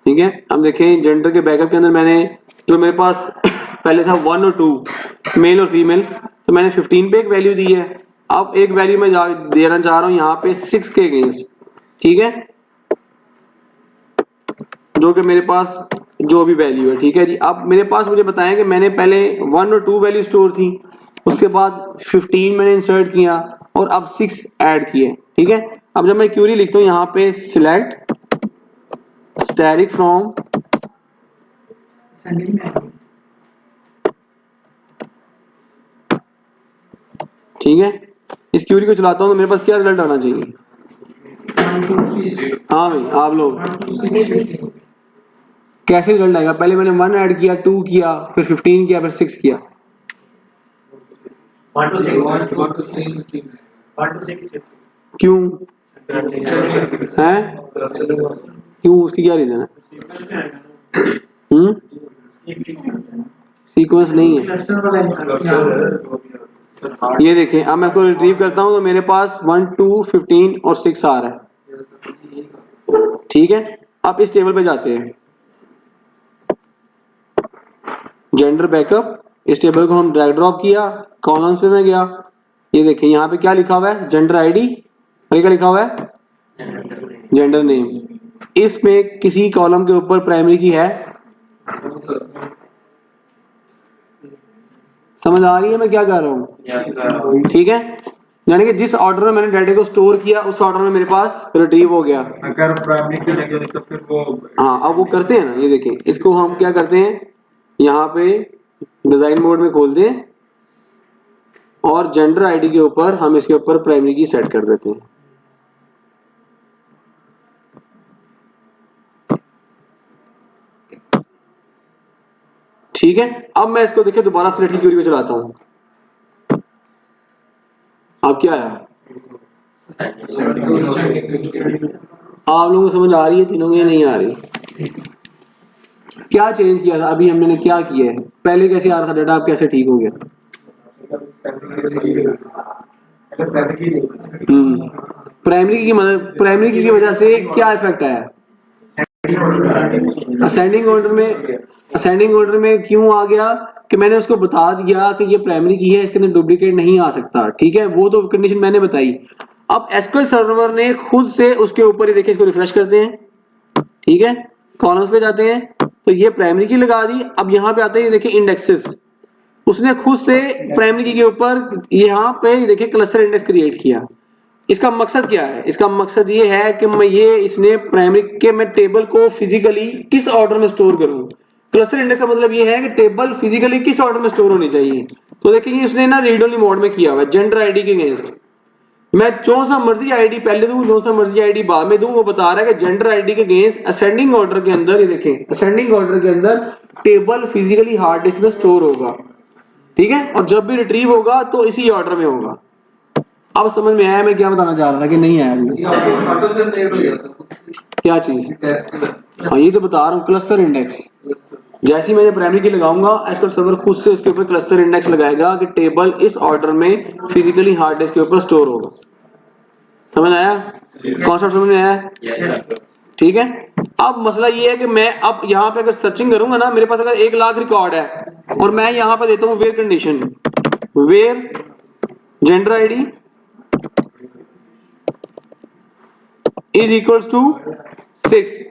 Speaker 1: ठीक है, अब देखें जेंडर के बैकअप के अंदर मैंने जो मेरे पास पहले था 1 और 2 मेल और फीमेल, तो मैंने 15 पे एक वैल्यू दी है। अब एक वैल्यू मैं देना चाह रहा हूं यहाँ पे 6 के अगेंस्ट। ठीक है, जो कि मेरे पास जो भी वैल्यू है। ठीक है जी, अब मेरे पास मुझे बताएं कि मैंने पहले 1 और 2 वैल्यू स्टोर थी, उसके बाद 15 मैंने इंसर्ट किया और अब 6 ऐड किए। ठीक है, अब जब मैं क्यूरी लिखता हूँ यहाँ पे सिलेक्ट स्टैटिक फ्रॉम ठीक है, इस क्यूरी को चलाता हूँ तो मेरे पास क्या रिजल्ट आना चाहिए? हाँ भाई आप लोग कैसे रिजल्ट आएगा? पहले मैंने 1 ऐड किया, 2 किया, फिर 15 किया, फिर 6 किया।
Speaker 2: 1 to 6
Speaker 1: क्यों है? क्यों, उसकी क्या रीजन है? सीक्वेंस नहीं है। ये देखें, अब मैं इसको रिट्रीव करता हूं तो मेरे पास 1, 2, 15 और 6 आ रहा है। ठीक है, अब इस टेबल पे जाते हैं, जेंडर बैकअप, इस टेबल को हम ड्रैग ड्रॉप किया, कॉलम्स पे मैं गया, ये देखें यहाँ पे क्या लिखा हुआ है? जेंडर आईडी, और क्या लिखा हुआ है? Gender name. इसमें किसी कॉलम के ऊपर प्राइमरी की है समझ आ रही है मैं क्या कह रहा हूँ? ठीक है, यानी कि जिस ऑर्डर में मैंने डाटा को स्टोर किया उस ऑर्डर में मेरे पास रिट्रीव हो गया।
Speaker 4: अगर प्राइमरी की लगे तो फिर वो
Speaker 1: हाँ, अब वो करते हैं ना, ये देखें, इसको हम क्या करते हैं, यहाँ पे डिजाइन मोड में खोलते हैं और जेंडर आईडी के ऊपर हम इसके ऊपर प्राइमरी की सेट कर देते हैं। ठीक है, अब मैं इसको देखिए दोबारा सिलेक्ट की क्वेरी को चलाता हूं। अब क्या आया? आप लोगों को समझ आ रही है? तीनों की नहीं आ रही? क्या चेंज किया था अभी हमने, क्या किया है? पहले कैसे आ रहा था डाटा, अब कैसे ठीक हो गया? प्राइमरी की मदद, प्राइमरी की वजह से क्या इफेक्ट आया? असेंडिंग ऑर्डर में क्यों आ गया कि मैंने उसको बता दिया कि ये प्राइमरी की है, इसके अंदर डुप्लीकेट नहीं आ सकता। ठीक है, वो तो कंडीशन मैंने बताई। अब एसक्यूएल सर्वर ने खुद से उसके ऊपर ही देखिए, इसको रिफ्रेश करते हैं, ठीक है, कॉलम्स पे जाते हैं तो ये प्राइमरी की लगा दी। अब यहाँ पे आते हैं, देखिए इंडेक्सेस, उसने खुद से प्राइमरी की के ऊपर यहाँ पे देखिए क्लस्टर इंडेक्स क्रिएट किया। इसका मकसद क्या है? इसका मकसद ये है कि मैं ये इसने प्राइमरी के मैं टेबल को फिजिकली किस ऑर्डर में स्टोर करूं। क्लस्टर इंडेक्स का मतलब ये है कि टेबल फिजिकली किस ऑर्डर में स्टोर होनी चाहिए। तो देखिए इसने ना रीड ओनली मोड में किया हुआ है जेंडर आईडी के अगेंस्ट। मैं जो सा मर्जी आईडी पहले दूं, जो सा मर्जी आईडी बाद में दूं, वो बता रहा है कि जेंडर आईडी के अगेंस्ट असेंडिंग ऑर्डर के अंदर, ये देखें असेंडिंग ऑर्डर के अंदर टेबल फिजिकली हार्ड डिस्क में स्टोर होगा। ठीक है, और जब भी रिट्रीव होगा तो इसी ऑर्डर में होगा। अब समझ में आया मैं क्या बताना चाह रहा था कि नहीं आया? क्या चीज? हाँ, ये तो बता रहा हूँ, क्लस्टर इंडेक्स। जैसे ही मैं प्राइमरी की लगाऊंगा, एसक्यूएल सर्वर खुद से उसके ऊपर क्लस्टर इंडेक्स लगाएगा कि टेबल इस ऑर्डर में फिजिकली हार्ड डिस्क के ऊपर स्टोर होगा। समझ आया? कॉन्सेप्ट समझ में आया? ठीक है, अब मसला ये है कि मैं अब यहाँ पे अगर सर्चिंग करूंगा ना, मेरे पास अगर 1 लाख रिकॉर्ड है और मैं यहाँ पे देता हूँ where condition, where gender ID is equals to 6।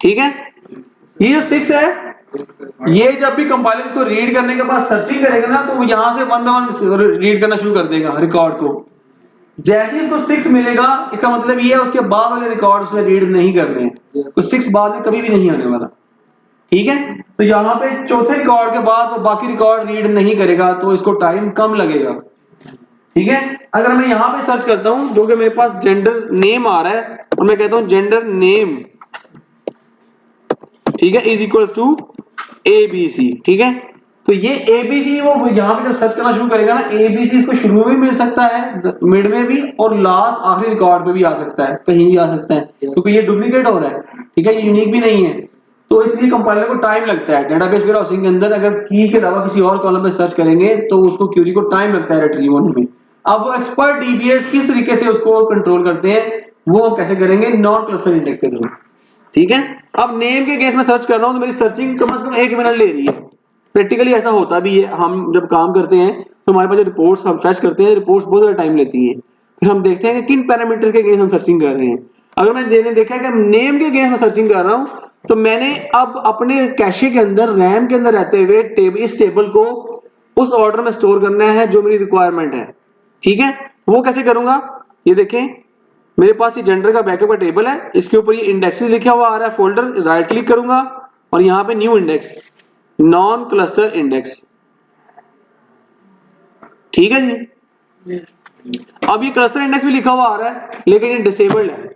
Speaker 1: ठीक है, ये जो 6 है, ये जब भी कंपाइलर इसको रीड करने के बाद सर्चिंग करेगा ना, तो वो यहां से 1 बाय 1 रीड करना शुरू कर देगा रिकॉर्ड को। जैसे ही इसको 6 मिलेगा, इसका मतलब ये है उसके बाद वाले रिकॉर्ड उसने रीड नहीं करने हैं, तो 6 बाद में कभी भी नहीं आने वाला। ठीक है, तो यहाँ पे चौथे रिकॉर्ड के बाद वो बाकी रिकॉर्ड रीड नहीं करेगा, तो इसको टाइम कम लगेगा। ठीक है, अगर मैं यहाँ पे सर्च करता हूं, जो कि मेरे पास जेंडर नेम आ रहा है, और मैं कहता हूं जेंडर नेम, ठीक है, इज इक्वल्स टू ABC। ठीक है, तो ये ABC वो यहाँ पे जो सर्च करना शुरू करेगा ना, ABC इसको शुरू में भी मिल सकता है, मिड में भी, और लास्ट आखिरी रिकॉर्ड पे भी आ सकता है, कहीं भी आ सकता है, क्योंकि ये डुप्लीकेट हो रहा है। ठीक है, ये यूनिक भी नहीं है, तो इसलिए कंपाइलर को टाइम लगता है। डेटाबेस वेयरहाउसिंग के अंदर अगर की के अलावा किसी और कॉलम पे सर्च करेंगे तो उसको क्वेरी को टाइम लगता है रिट्रीव होने में। अब एक्सपर्ट डीबीएस किस तरीके से उसको कंट्रोल करते हैं, वो हम कैसे करेंगे? नॉन क्लस्टर इंडेक्स के थ्रू। ठीक है, अब नेम के केस में सर्च कर रहा हूं तो मेरी सर्चिंग कम से कम 1 मिनट ले रही है। प्रैक्टिकली ऐसा होता भी है, हम जब काम करते हैं तो हमारे पास जो रिपोर्ट्स हम फेच करते हैं, रिपोर्ट्स बहुत ज्यादा टाइम लेती हैं। फिर हम देखते हैं कि किन पैरामीटर के केस हम सर्चिंग कर रहे हैं। अगर मैंने देखा है कि नेम के केस में सर्चिंग कर रहा हूं, तो मैंने अब अपने कैशे के अंदर, रैम के अंदर रहते हुए इस टेबल को उस ऑर्डर में स्टोर करना है जो मेरी रिक्वायरमेंट है। ठीक है, वो कैसे करूंगा? ये देखें, मेरे पास ये जेंडर का बैकअप का टेबल है, इसके ऊपर ये इंडेक्सेस लिखा हुआ आ रहा है, फोल्डर, राइट क्लिक करूंगा और यहाँ पे new index, non cluster index. ठीक है जी, अब ये क्लस्टर इंडेक्स भी लिखा हुआ आ रहा है, लेकिन ये डिसेबल्ड है,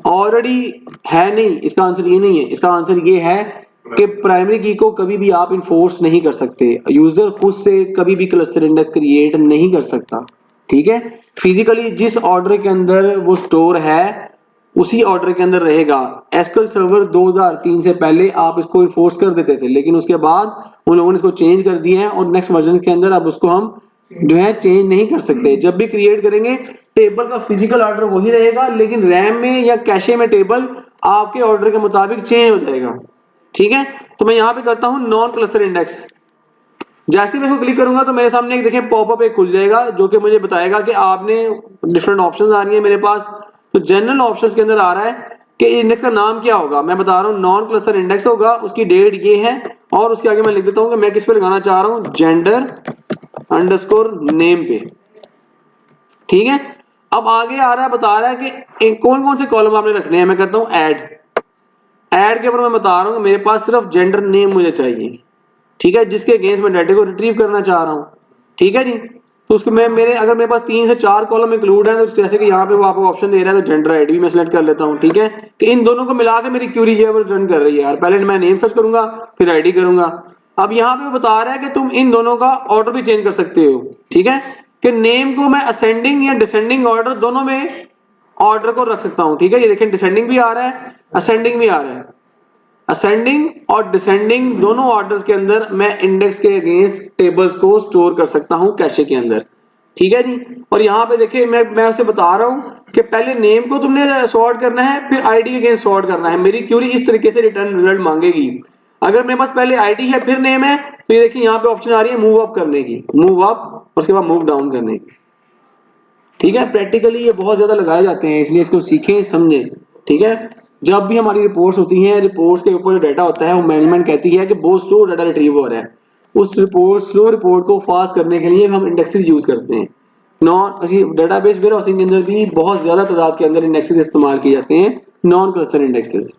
Speaker 1: ऑलरेडी है नहीं। इसका आंसर ये नहीं है, इसका आंसर ये है कि प्राइमरी की को कभी भी आप इन्फोर्स नहीं कर सकते, यूजर खुद से कभी भी क्लस्टर इंडेक्स क्रिएट नहीं कर सकता। ठीक है, फिजिकली जिस ऑर्डर के अंदर वो स्टोर है उसी ऑर्डर के अंदर रहेगा। एसक्यूएल सर्वर 2003 से पहले आप इसको इन्फोर्स कर देते थे, लेकिन उसके बाद उन लोगों ने इसको चेंज कर दिया है और नेक्स्ट वर्जन के अंदर अब उसको हम जो है चेंज नहीं कर सकते। जब भी क्रिएट करेंगे टेबल का फिजिकल ऑर्डर वही रहेगा, लेकिन रैम में या कैशे में टेबल आपके ऑर्डर के मुताबिक चेंज हो जाएगा। ठीक है, तो मैं यहाँ पे करता हूँ नॉन क्लस्टर इंडेक्स। जैसे मैं इसको क्लिक करूंगा तो मेरे सामने एक देखें पॉपअप एक खुल जाएगा, जो कि मुझे बताएगा कि आपने डिफरेंट ऑप्शंस आ रही है मेरे पास। तो जनरल ऑप्शंस के अंदर आ रहा है कि इंडेक्स का नाम क्या होगा। मैं बता रहा हूँ नॉन क्लस्टर इंडेक्स होगा, उसकी डेट ये है और उसके आगे मैं लिख देता हूं कि मैं किस पे लगाना चाह रहा हूं, जेंडर अंडरस्कोर नेम पे। ठीक है, अब आगे आ रहा है, बता रहा है कि कौन कौन से कॉलम आपने रखने हैं। मैं करता हूं ऐड के ऊपर मैं बता रहा हूं कि मेरे पास सिर्फ जेंडर नेम मुझे चाहिए, ठीक है, जिसके अगेंस्ट मैं डाटा को रिट्रीव करना चाह रहा हूं। ठीक है जी, तो उसको मैं अगर मेरे पास 3 से 4 कॉलम इंक्लूड है, तो जैसे कि यहाँ पे वो आपको ऑप्शन दे रहा है, तो जेंडर आईडी भी मैं सिलेक्ट कर लेता हूँ। ठीक है, कि इन दोनों को मिला के मेरी क्यूरी जो है वो रन कर रही है यार। पहले मैं नेम सर्च करूंगा, फिर आईडी करूंगा। अब यहाँ पे बता रहा है कि तुम इन दोनों का ऑर्डर भी चेंज कर सकते हो। ठीक है, कि नेम को मैं असेंडिंग या डिसेंडिंग ऑर्डर दोनों में ऑर्डर को रख सकता हूँ। ठीक है, ये देखें डिसेंडिंग भी आ रहा है, असेंडिंग भी आ रहा है। असेंडिंग और डिसेंडिंग दोनों ऑर्डर्स के अंदर मैं इंडेक्स के अगेंस्ट टेबल्स को स्टोर कर सकता हूं कैशे के अंदर। ठीक है जी, और यहाँ पे देखिए मैं उसे बता रहा हूं कि पहले नेम को तुमने सॉर्ट करना है, फिर आईडी के अगेंस्ट सॉर्ट करना है। मेरी क्यूरी इस तरीके से रिटर्न रिजल्ट मांगेगी। अगर मेरे पास पहले आईडी है फिर नेम है, तो ये देखिए यहाँ पे ऑप्शन आ रही है मूव अप करने की, मूव अप, उसके बाद मूव डाउन करने की। ठीक है, प्रैक्टिकली ये बहुत ज्यादा लगाए जाते हैं, इसलिए इसको सीखें समझें। ठीक है, जब भी हमारी रिपोर्ट्स होती हैं, रिपोर्ट्स के ऊपर जो डाटा होता है वो मैनेजमेंट कहती है कि बहुत स्लो डाटा रिट्रीव हो रहा है। उस स्लो रिपोर्ट को फास्ट करने के लिए हम इंडेक्सेस यूज करते हैं। नॉन डेटाबेस वेयरहाउसिंग के अंदर भी बहुत ज्यादा तादाद के अंदर इंडेक्सेस इस्तेमाल किए जाते हैं, नॉन क्लस्टर इंडेक्सेस।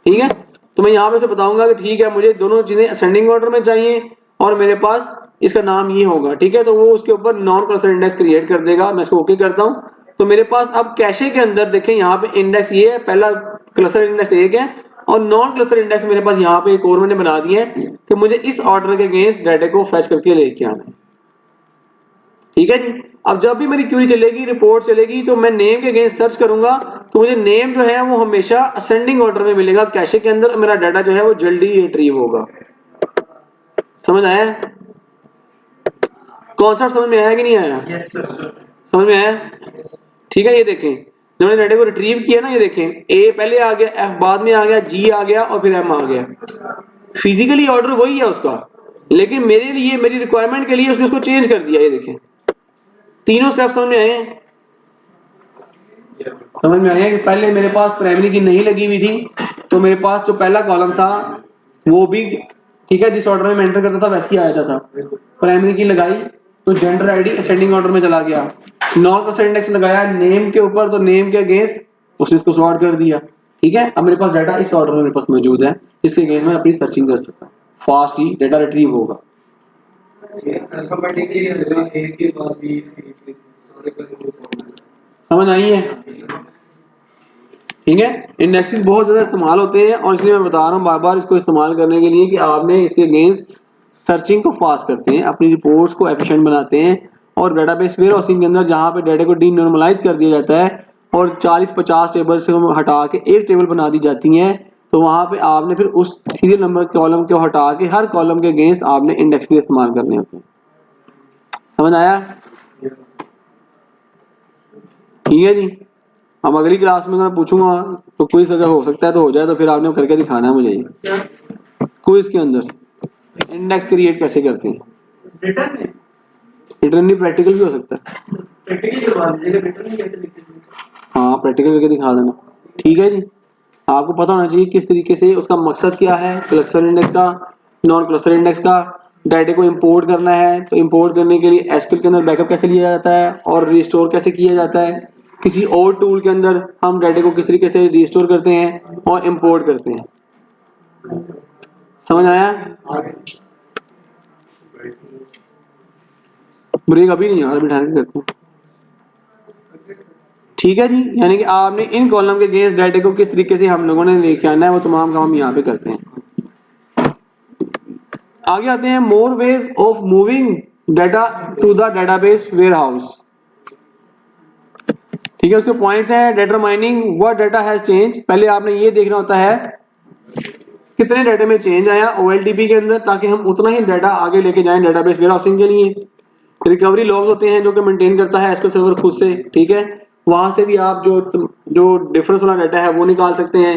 Speaker 1: ठीक है, तो मैं यहाँ पे से बताऊंगा कि ठीक है मुझे दोनों चीजें असेंडिंग ऑर्डर में चाहिए और मेरे पास इसका नाम ये होगा। ठीक है, तो वो उसके ऊपर नॉन क्लस्टर इंडेक्स क्रिएट कर देगा। मैं इसको ओके करता हूँ। तो मेरे पास अब कैशे के अंदर देखें यहाँ पे इंडेक्स ये है, पहला क्लस्टर इंडेक्स 1 है और नॉन क्लस्टर इंडेक्स मेरे पास यहाँ पे एक और मैंने बना दिया है कि मुझे इस ऑर्डर के अगेंस्ट डाटा को फैच करके लेके आना है। ठीक है जी, अब जब भी मेरी क्यूरी चलेगी, रिपोर्ट चलेगी, तो मैं नेम के अगेंस्ट सर्च करूंगा, तो मुझे नेम जो है वो हमेशा असेंडिंग ऑर्डर में मिलेगा कैशे के अंदर। मेरा डाटा जो है वो जल्दी रिट्रीव होगा। समझ आया? कॉन्सेप्ट समझ में आया कि नहीं आया?
Speaker 2: Yes sir.
Speaker 1: समझ में आया? ठीक है, ये देखें जब मैंने डाटा को रिट्रीव किया ना, ये देखें ए पहले आ गया, एफ बाद में आ गया, जी आ गया और फिर एम आ गया। फिजिकली ऑर्डर वही है उसका, लेकिन मेरे लिए मेरी रिक्वायरमेंट के लिए उसने उसको चेंज कर दिया। ये देखें तीनों स्टेप समझ में आए? समझ में आया कि पहले मेरे पास प्राइमरी की नहीं लगी हुई थी, तो मेरे पास जो पहला कॉलम था वो भी ठीक है जिस ऑर्डर में मैं एंटर करता था वैसे ही आ जाता था। प्राइमरी की लगाई तो जेंडर आईडी असेंडिंग ऑर्डर में चला गया। नॉन क्लस्टर इंडेक्स लगाया नेम के ऊपर, तो नेम के अगेंस्ट उसने इसको सॉर्ट कर दिया। ठीक है, अब मेरे पास डाटा इस ऑर्डर में मेरे पास मौजूद है, इसके अगेंस्ट मैं अपनी सर्चिंग कर सकता हूँ, फास्ट ही डाटा रिट्रीव होगा। समझ आई है? ठीक है, इंडेक्सेस बहुत ज्यादा इस्तेमाल होते हैं और इसलिए मैं बता रहा हूँ बार बार इसको इस्तेमाल करने के लिए कि आपने इसके अगेंस्ट सर्चिंग को फास्ट करते हैं, अपनी रिपोर्ट्स को एफिशिएंट बनाते हैं। और डेटाबेस वेयरहाउसिंग के अंदर जहाँ पे डाटा को डीनॉर्मलाइज कर दिया जाता है और 40-50 टेबल से हटा के एक टेबल बना दी जाती है, तो वहां पे आपने फिर उस सीरियल नंबर कॉलम को हटा के हर कॉलम के अगेंस्ट आपने इंडेक्स के इस्तेमाल करने होते हैं। समझ आया? ठीक है जी, अब अगली क्लास में मैं पूछूंगा तो क्विज अगर हो सकता है तो हो जाए, तो फिर आपने करके दिखाना है मुझे क्विज के अंदर इंडेक्स क्रिएट कैसे करते हैं।
Speaker 2: रिटर्न में
Speaker 1: रिटर्न नहीं, प्रैक्टिकल भी हो सकता है।
Speaker 2: प्रैक्टिकली करवा दीजिएगा, रिटर्न में कैसे लिखते हैं?
Speaker 1: हाँ, प्रैक्टिकल करके दिखा देना। ठीक है जी, आपको पता होना चाहिए किस तरीके से उसका मकसद क्या है, क्लस्टर इंडेक्स का, नॉन क्लस्टर इंडेक्स का। डाटा को इंपोर्ट करना है तो इंपोर्ट करने के लिए एसक्यूएल के अंदर बैकअप कैसे लिया जाता है और रिस्टोर कैसे किया जाता है। किसी और टूल के अंदर हम डाटा को किस तरीके से रिस्टोर करते हैं और इंपोर्ट करते हैं। समझ आया? ब्रेक अभी नहीं यार, बिठा के करते हैं। ठीक है जी, यानी कि आपने इन कॉलम के अगेंस्ट डाटा को किस तरीके से हम लोगों ने लेके आना है वो तमाम काम हम यहाँ पे करते हैं। आगे आते हैं more ways of moving data to the database warehouse. ठीक है, उसके पॉइंट्स हैं determining what data has change. पहले आपने ये देखना होता है कितने डाटा में चेंज आया OLTP के अंदर, ताकि हम उतना ही डाटा आगे लेके जाएं डेटाबेस वेयरहाउसिंग के लिए। रिकवरी लॉग्स होते हैं जो कि मेंटेन करता है एसक्यूएल सर्वर खुद से। ठीक है, वहां से भी आप जो डिफरेंस वाला डाटा है वो निकाल सकते हैं।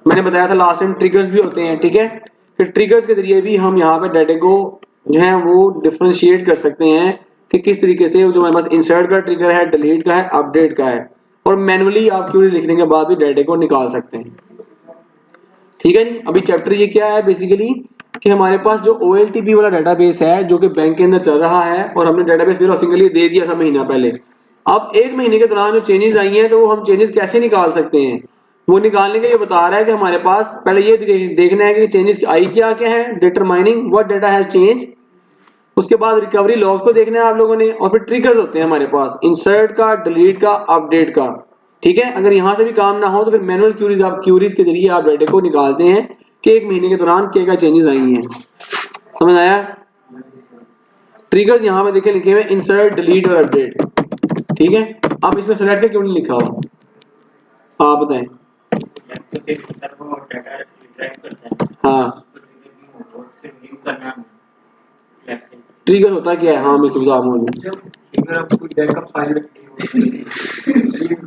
Speaker 1: मैंने बताया था लास्ट टाइम ट्रिगर्स भी होते हैं। ठीक है, फिर ट्रिगर्स के जरिए भी हम यहाँ पे डाटा को जो है वो डिफरेंशिएट कर सकते हैं कि किस तरीके से जो हमारे पास इंसर्ट का ट्रिगर है, डिलीट का है, अपडेट का है, और मैनुअली आप क्यूरी लिखने के बाद भी डाटा को निकाल सकते हैं। ठीक है जी, अभी चैप्टर ये क्या है बेसिकली कि हमारे पास जो OLTP वाला डेटाबेस है जो कि बैंक के अंदर चल रहा है और हमने डेटाबेस वेयरहाउसिंग के लिए दे दिया था महीना पहले, अब एक महीने के दौरान जो चेंजेस आई हैं तो वो हम चेंजेस कैसे निकाल सकते हैं? वो निकालने के लिए बता रहा है कि हमारे पास पहले ये देखना है कि चेंजेस आई क्या क्या है, determining what data has change, उसके बाद रिकवरी लॉग को देखना है आप लोगों ने, और फिर ट्रिगर्स होते हैं हमारे पास इंसर्ट का, डिलीट का, अपडेट का। ठीक है, अगर यहां से भी काम ना हो तो फिर मैनुअल क्यूरीज के जरिए आप डेटा को निकालते हैं कि एक महीने के दौरान क्या क्या चेंजेस आई हैं। समझ आया? ट्रिगर्स यहां पे देखें लिखे हुए इंसर्ट, डिलीट और अपडेट। ठीक है, अब इसमें सेलेक्ट क्यों नहीं लिखा हुआ आप बताएं? हाँ, ट्रिगर होता क्या है? हाँ मैं तुझे
Speaker 4: अगर आप कोई बैकअप फाइल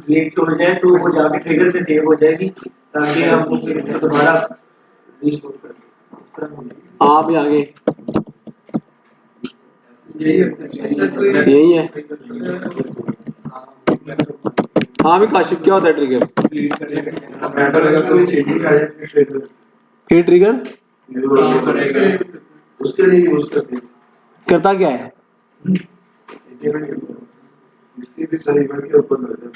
Speaker 4: डिलीट हो जाए तो वो जाके ट्रिगर पे सेव हो जाएगी ताकि हम उसे दोबारा रिस्टोर कर सकें।
Speaker 1: आप ही आगे यही है। हाँ भी काशिफ, क्या होता है ट्रिगर? फिर ट्रिगर
Speaker 3: उसके लिए यूज करते हैं।
Speaker 1: करता क्या है?
Speaker 3: इसके भी सारे इवेंट के ऊपर रहता है।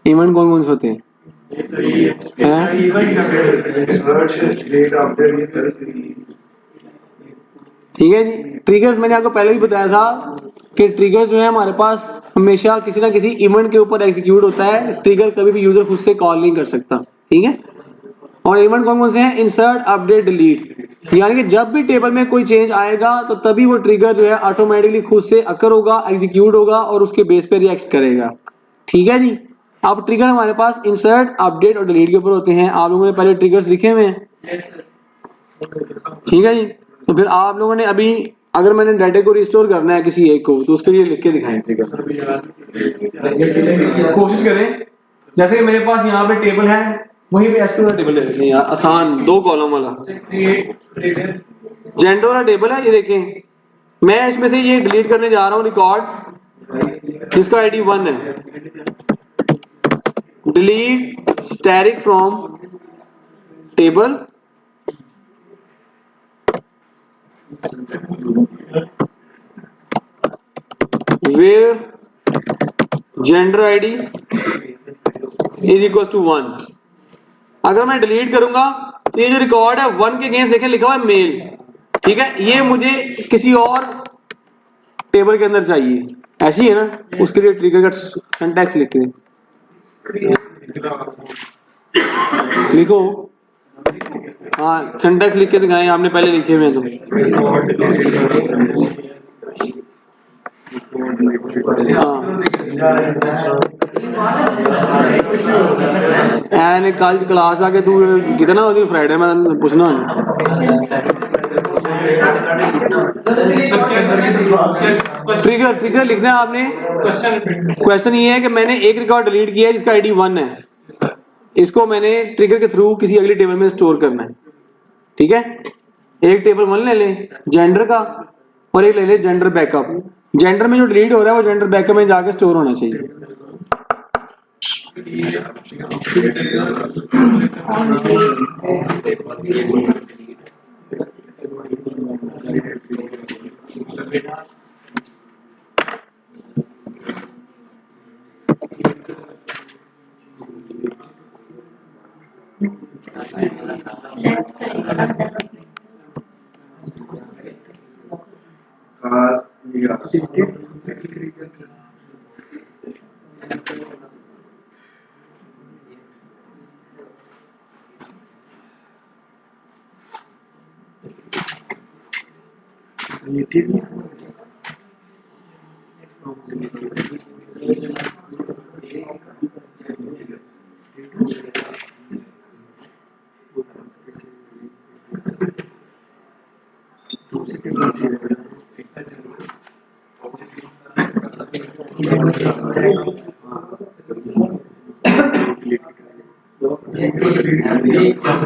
Speaker 1: इवेंट कौन कौन से होते हैं? ठीक है जी। ट्रिगर्स मैंने आपको पहले भी बताया था कि ट्रिगर्स जो है हमारे पास हमेशा किसी ना किसी इवेंट के ऊपर एग्जीक्यूट होता है। ट्रिगर कभी भी यूजर खुद से कॉल नहीं कर सकता। ठीक है, और इवेंट कौन कौन से हैं? Insert, update, delete. यानी कि जब भी टेबल में कोई चेंज आएगा तो तभी वो ट्रिगर जो है ऑटोमेटिकली खुद से अकर होगा, एग्जीक्यूट होगा और उसके बेस पे रिएक्ट करेगा। ठीक है जी। अब ट्रिगर हमारे पास इंसर्ट, अपडेट और डिलीट के ऊपर होते हैं। आप लोगों ने पहले ट्रिगर्स लिखे हुए हैं। ठीक है जी। तो फिर आप लोगों ने अभी अगर मैंने डाटा को रिस्टोर करना है किसी एक को तो उसके लिए लिख के दिखाएं ट्रिगर। कोशिश करें जैसे कि मेरे पास यहाँ पे टेबल है वहीं पे एसक्यू का टेबल ले लेते हैं यार, आसान 2 कॉलम वाला जेंडर वाला टेबल है। ये देखें, मैं इसमें से ये डिलीट करने जा रहा हूँ रिकॉर्ड जिसका आईडी 1 है। Delete static from table where gender id is equals to 1। अगर मैं डिलीट करूंगा तो ये जो रिकॉर्ड है 1 के अगेंस्ट देखें लिखा हुआ है मेल। ठीक है, ये मुझे किसी और टेबल के अंदर चाहिए, ऐसी है ना, उसके लिए ट्रिगर का सिंटैक्स लिखते हैं। लिखो, हाँ सिंटैक्स लिख के दिखाएं, आपने पहले लिखे हुए हैं तो। कल क्लास आके तू कितना होती फ्राइडे में पूछना ट्रिगर ट्रिगर लिखना है आपने। क्वेश्चन ये है कि मैंने एक रिकॉर्ड डिलीट किया है जिसका आईडी 1 है, इसको मैंने ट्रिगर के थ्रू किसी अगली टेबल में स्टोर करना है। ठीक है, एक टेबल 1 ले लें जेंडर का और एक ले लें जेंडर बैकअप। जेंडर में जो डिलीट हो रहा है वो जेंडर बैकअप में जाकर स्टोर होना चाहिए।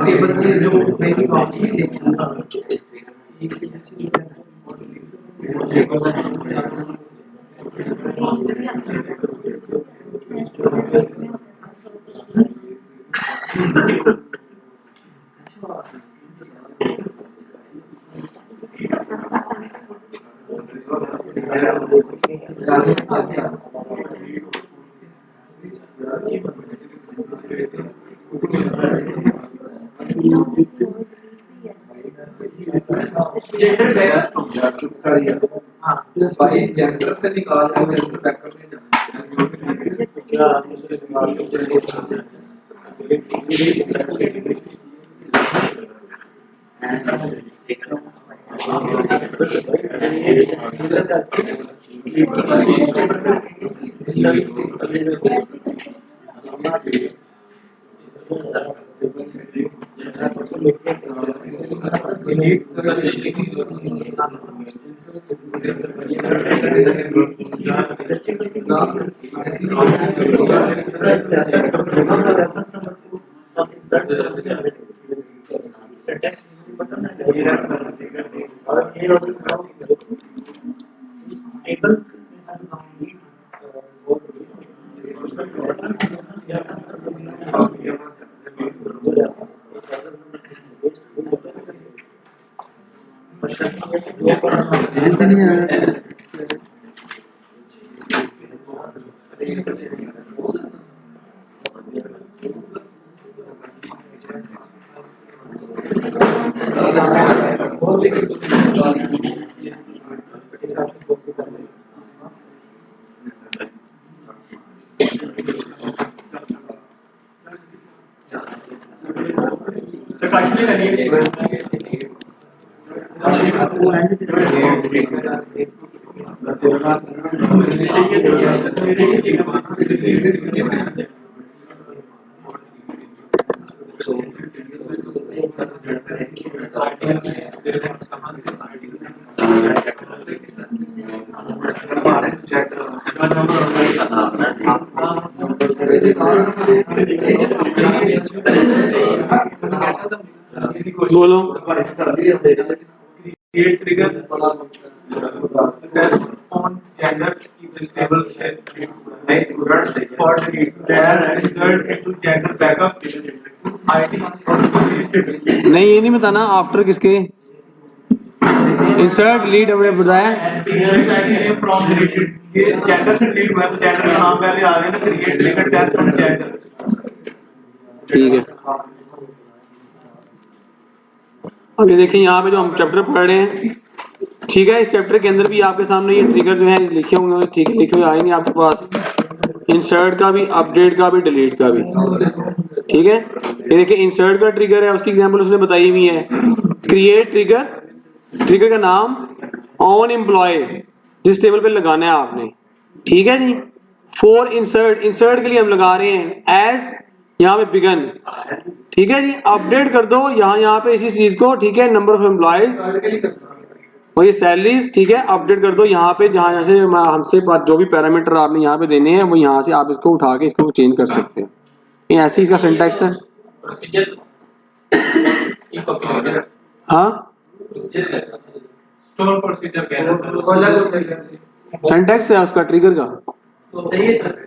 Speaker 1: टेबल से जो मेरी कॉपी
Speaker 2: जेंडर बैकअप
Speaker 3: या चुप करिए
Speaker 2: हाँ
Speaker 3: भाई जेंडर से निकाल के जेंडर बैकअप में क्या उसके दिमाग में
Speaker 1: बोलो।
Speaker 2: create trigger test on gender is stable right for insert into gender backup ID
Speaker 1: नहीं ये नहीं बताना आफ्टर किसके इंसर्ट लीड हमने बताया
Speaker 2: from deleted ये gender से delete हुआ तो gender का नाम पहले आ गया ना create trigger test on gender
Speaker 1: ठीक है। अब ये देखिए यहाँ पे जो हम चैप्टर पढ़ रहे हैं ठीक है, इस चैप्टर के अंदर भी आपके सामने ये ट्रिगर जो है लिखे होंगे, ठीक है, लिखे हुए आएंगे आपके पास, इंसर्ट का भी, अपडेट का भी, डिलीट का भी, ठीक है। ये देखिए इंसर्ट का ट्रिगर है, उसकी एग्जांपल उसने बताई हुई है। क्रिएट ट्रिगर, ट्रिगर का नाम ऑन एम्प्लॉय जिस टेबल पे लगाना है आपने, ठीक है जी। फॉर इंसर्ट, इंसर्ट के लिए हम लगा रहे हैं एज, यहाँ पे बिगन, ठीक है जी। अपडेट कर दो यहाँ पे इसी चीज को, ठीक है, नंबर ऑफ एम्प्लॉयज और ये सैलरीज, ठीक है, अपडेट कर दो यहाँ पे, जहाँ से हमसे जो भी पैरामीटर आपने यहाँ पे देने हैं वो यहाँ से आप इसको उठा के इसको चेंज कर सकते हैं। ये ऐसे इसका सिंटैक्स है। हाँ
Speaker 2: स्टोर प्रोसीजर कह
Speaker 1: सिंटैक्स है उसका ट्रिगर का।
Speaker 2: तो सही है सर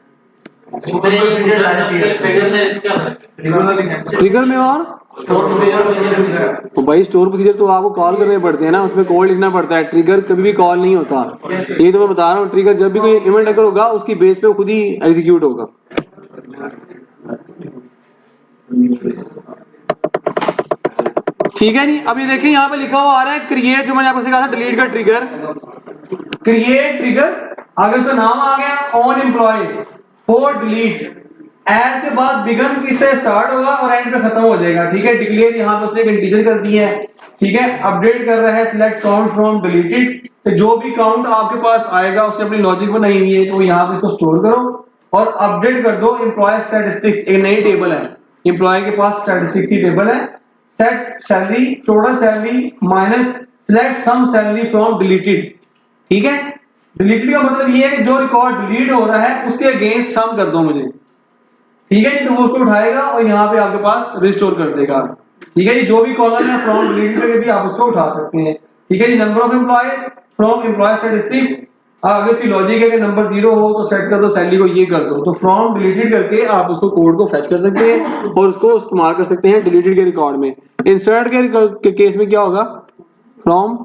Speaker 1: ट्रिगर में और तो भाई स्टोर प्रोसीजर तो आपको कॉल करने पड़ते हैं ना, उसमें कोड लिखना पड़ता है, ट्रिगर कभी भी कॉल नहीं होता। ये तो मैं बता रहा हूँ, ट्रिगर जब भी कोई इवेंट अगर होगा उसकी बेस पे वो खुद ही एग्जीक्यूट होगा। ठीक है जी। अभी देखिए यहाँ पे लिखा हुआ आ रहा है क्रिएट, जो मैंने आपको कहा था डिलीट का ट्रिगर, क्रिएट ट्रिगर, आगे उसका नाम आ गया on employ for delete, as के बाद बिगन किससे स्टार्ट होगा और एंड पे खत्म हो जाएगा, ठीक है। डिक्लेयर यहाँ पे उसने एक इंटीजर कर दी है, ठीक है। अपडेट कर रहा है सिलेक्ट काउंट फ्रॉम डिलीटेड, तो जो भी काउंट आपके पास आएगा उसने अपनी लॉजिक बनाई हुई है, तो यहाँ पे इसको स्टोर करो और अपडेट कर दो एम्प्लॉय स्टैटिस्टिक्स, एक नई टेबल है, एम्प्लॉय के पास स्टैटिस्टिक की टेबल है। Set salary, total salary minus select sum salary from deleted, ठीक है। डिलीटेड का मतलब ये है कि जो रिकॉर्ड डिलीट हो रहा है उसके अगेंस्ट सम कर दो मुझे, ठीक है जी। तो वो उसको उठाएगा और यहाँ पे आपके पास रिस्टोर कर देगा, ठीक है जी। जो भी कॉलम है फ्रॉम डिलीटेड करके भी आप उसको उठा सकते हैं, ठीक है जी। Number of employ from employ statistics, अगर इसकी लॉजिक है कि नंबर 0 हो तो सेट कर दो सैलरी को ये कर दो, तो फ्रॉम डिलीटेड करके आप उसको कोड को फेच कर सकते हैं और उसको इस्तेमाल कर सकते हैं डिलीटेड के रिकॉर्ड में। इंसर्ट के केस में क्या होगा, फ्रॉम,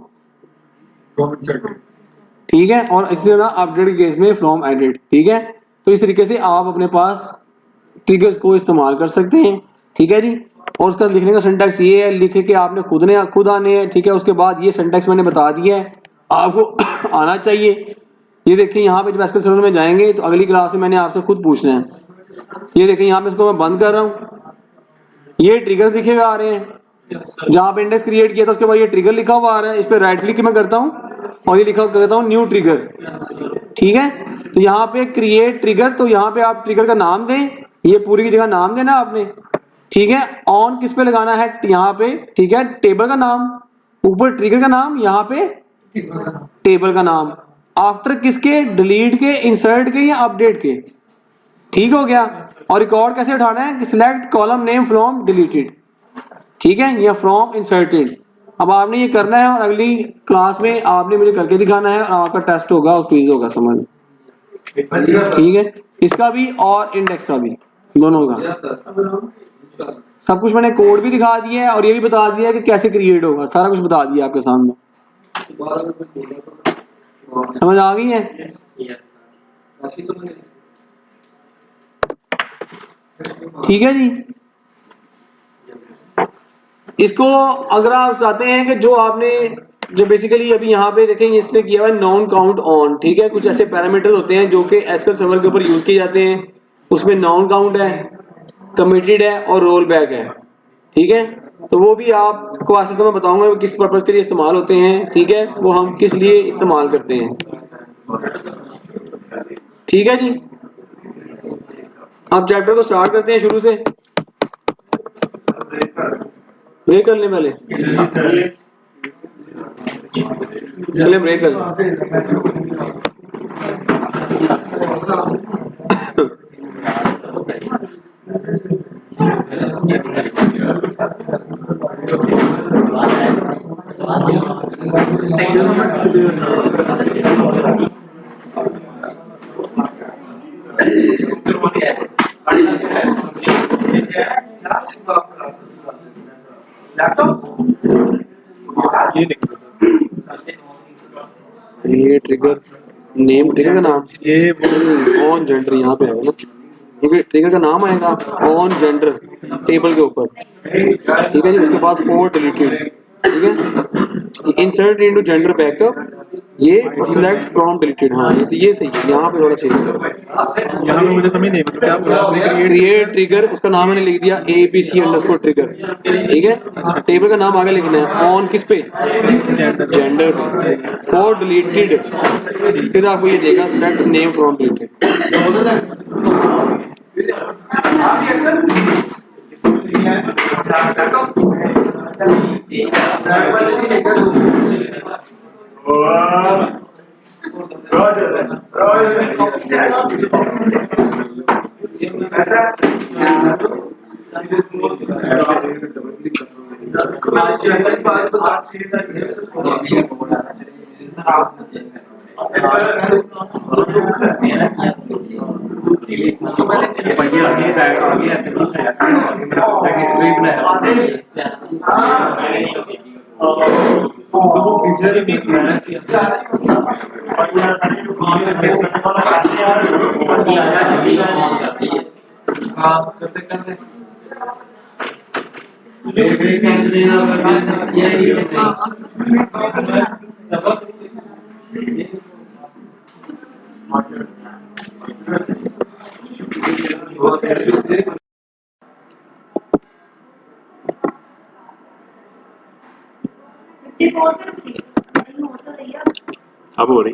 Speaker 1: ठीक है, और इसी तरह अपडेट के केस में फ्रॉम एडिट, ठीक है। तो इस तरीके से आप अपने पास ट्रिगर्स को इस्तेमाल कर सकते हैं, ठीक है जी। और उसका लिखने का सिंटैक्स ये है, लिखे कि आपने खुद आने हैं, ठीक है। उसके बाद ये सिंटैक्स मैंने बता दिया है, आपको आना चाहिए। ये देखिए यहाँ पे जब एसक्यूएल सर्वर में जाएंगे तो अगली क्लास में मैंने आपसे खुद पूछना है। ये देखिए यहाँ पे इसको मैं बंद कर रहा हूँ, ये ट्रिगर्स लिखे हुए आ रहे हैं। जहाँ पे इंडेक्स क्रिएट किया था उसके बाद ये ट्रिगर लिखा हुआ आ रहा है, इस पे राइट क्लिक मैं करता हूँ और ये लिखा करता हूँ न्यू ट्रिगर, ठीक है। तो यहाँ पे क्रिएट ट्रिगर, तो यहाँ पे आप ट्रिगर का नाम दें, ये पूरी की जगह नाम देना आपने, ठीक है। ऑन किस पे लगाना है, यहाँ पे, ठीक है, टेबल का नाम, ऊपर ट्रिगर का नाम, यहाँ पे टेबल का नाम, आफ्टर किसके, डिलीट के, इंसर्ट के या अपडेट के, ठीक हो गया। और रिकॉर्ड कैसे उठाना है, select column name from deleted, ठीक है, या फ्रॉम इंसर्टेड। अब आपने ये करना है और अगली क्लास में आपने मुझे करके दिखाना है और आपका टेस्ट होगा और क्विज होगा समझ, ठीक है। इसका भी और इंडेक्स का भी, दोनों का सब कुछ मैंने कोड भी दिखा दिया है और ये भी बता दिया है कि कैसे क्रिएट होगा, सारा कुछ बता दिया आपके सामने। समझ आ गई है? ठीक है जी। इसको अगर आप चाहते हैं कि जो आपने जो बेसिकली अभी यहाँ पे देखेंगे इसने किया हुआ है नॉन काउंट ऑन, ठीक है। कुछ ऐसे पैरामीटर होते हैं जो कि एसक्यूएल सर्वर के ऊपर यूज किए जाते हैं, उसमें नॉन काउंट है, कमिटेड है और रोल बैक है, ठीक है। तो वो भी आपको आगे से मैं बताऊंगा वो किस पर्पज के लिए इस्तेमाल होते हैं, ठीक है, वो हम किस लिए इस्तेमाल करते हैं, ठीक है जी। अब चैप्टर को स्टार्ट करते हैं शुरू से, ब्रेक कर लें पहले, चलिए ब्रेक कर लें। ये ट्रिगर नेम, ट्रिगर का नाम, ये ऑन जेंडर यहाँ पे आएगा ना, क्योंकि ट्रिगर का नाम आएगा ऑन जेंडर टेबल के ऊपर, ठीक है जी। उसके बाद फोर डिलीटेड, ठीक है, इंसर्ट इनटू जेंडर बैकअप, ये और सिलेक्ट फ्रॉम डिलीटेड, हाँ ये सही है। यहाँ पे थोड़ा चेंज करो,
Speaker 5: यहाँ पे मुझे समझ नहीं क्या बोला आपने,
Speaker 1: क्रिएट ट्रिगर, उसका नाम मैंने लिख दिया ABC_ ट्रिगर, ठीक है। टेबल का नाम आगे लिखना है, ऑन किस पे, जेंडर पे, फॉर डिलीटेड, फिर आपको ये देगा सिलेक्ट नेम फ्रॉम डिलीटेड। अब हो रही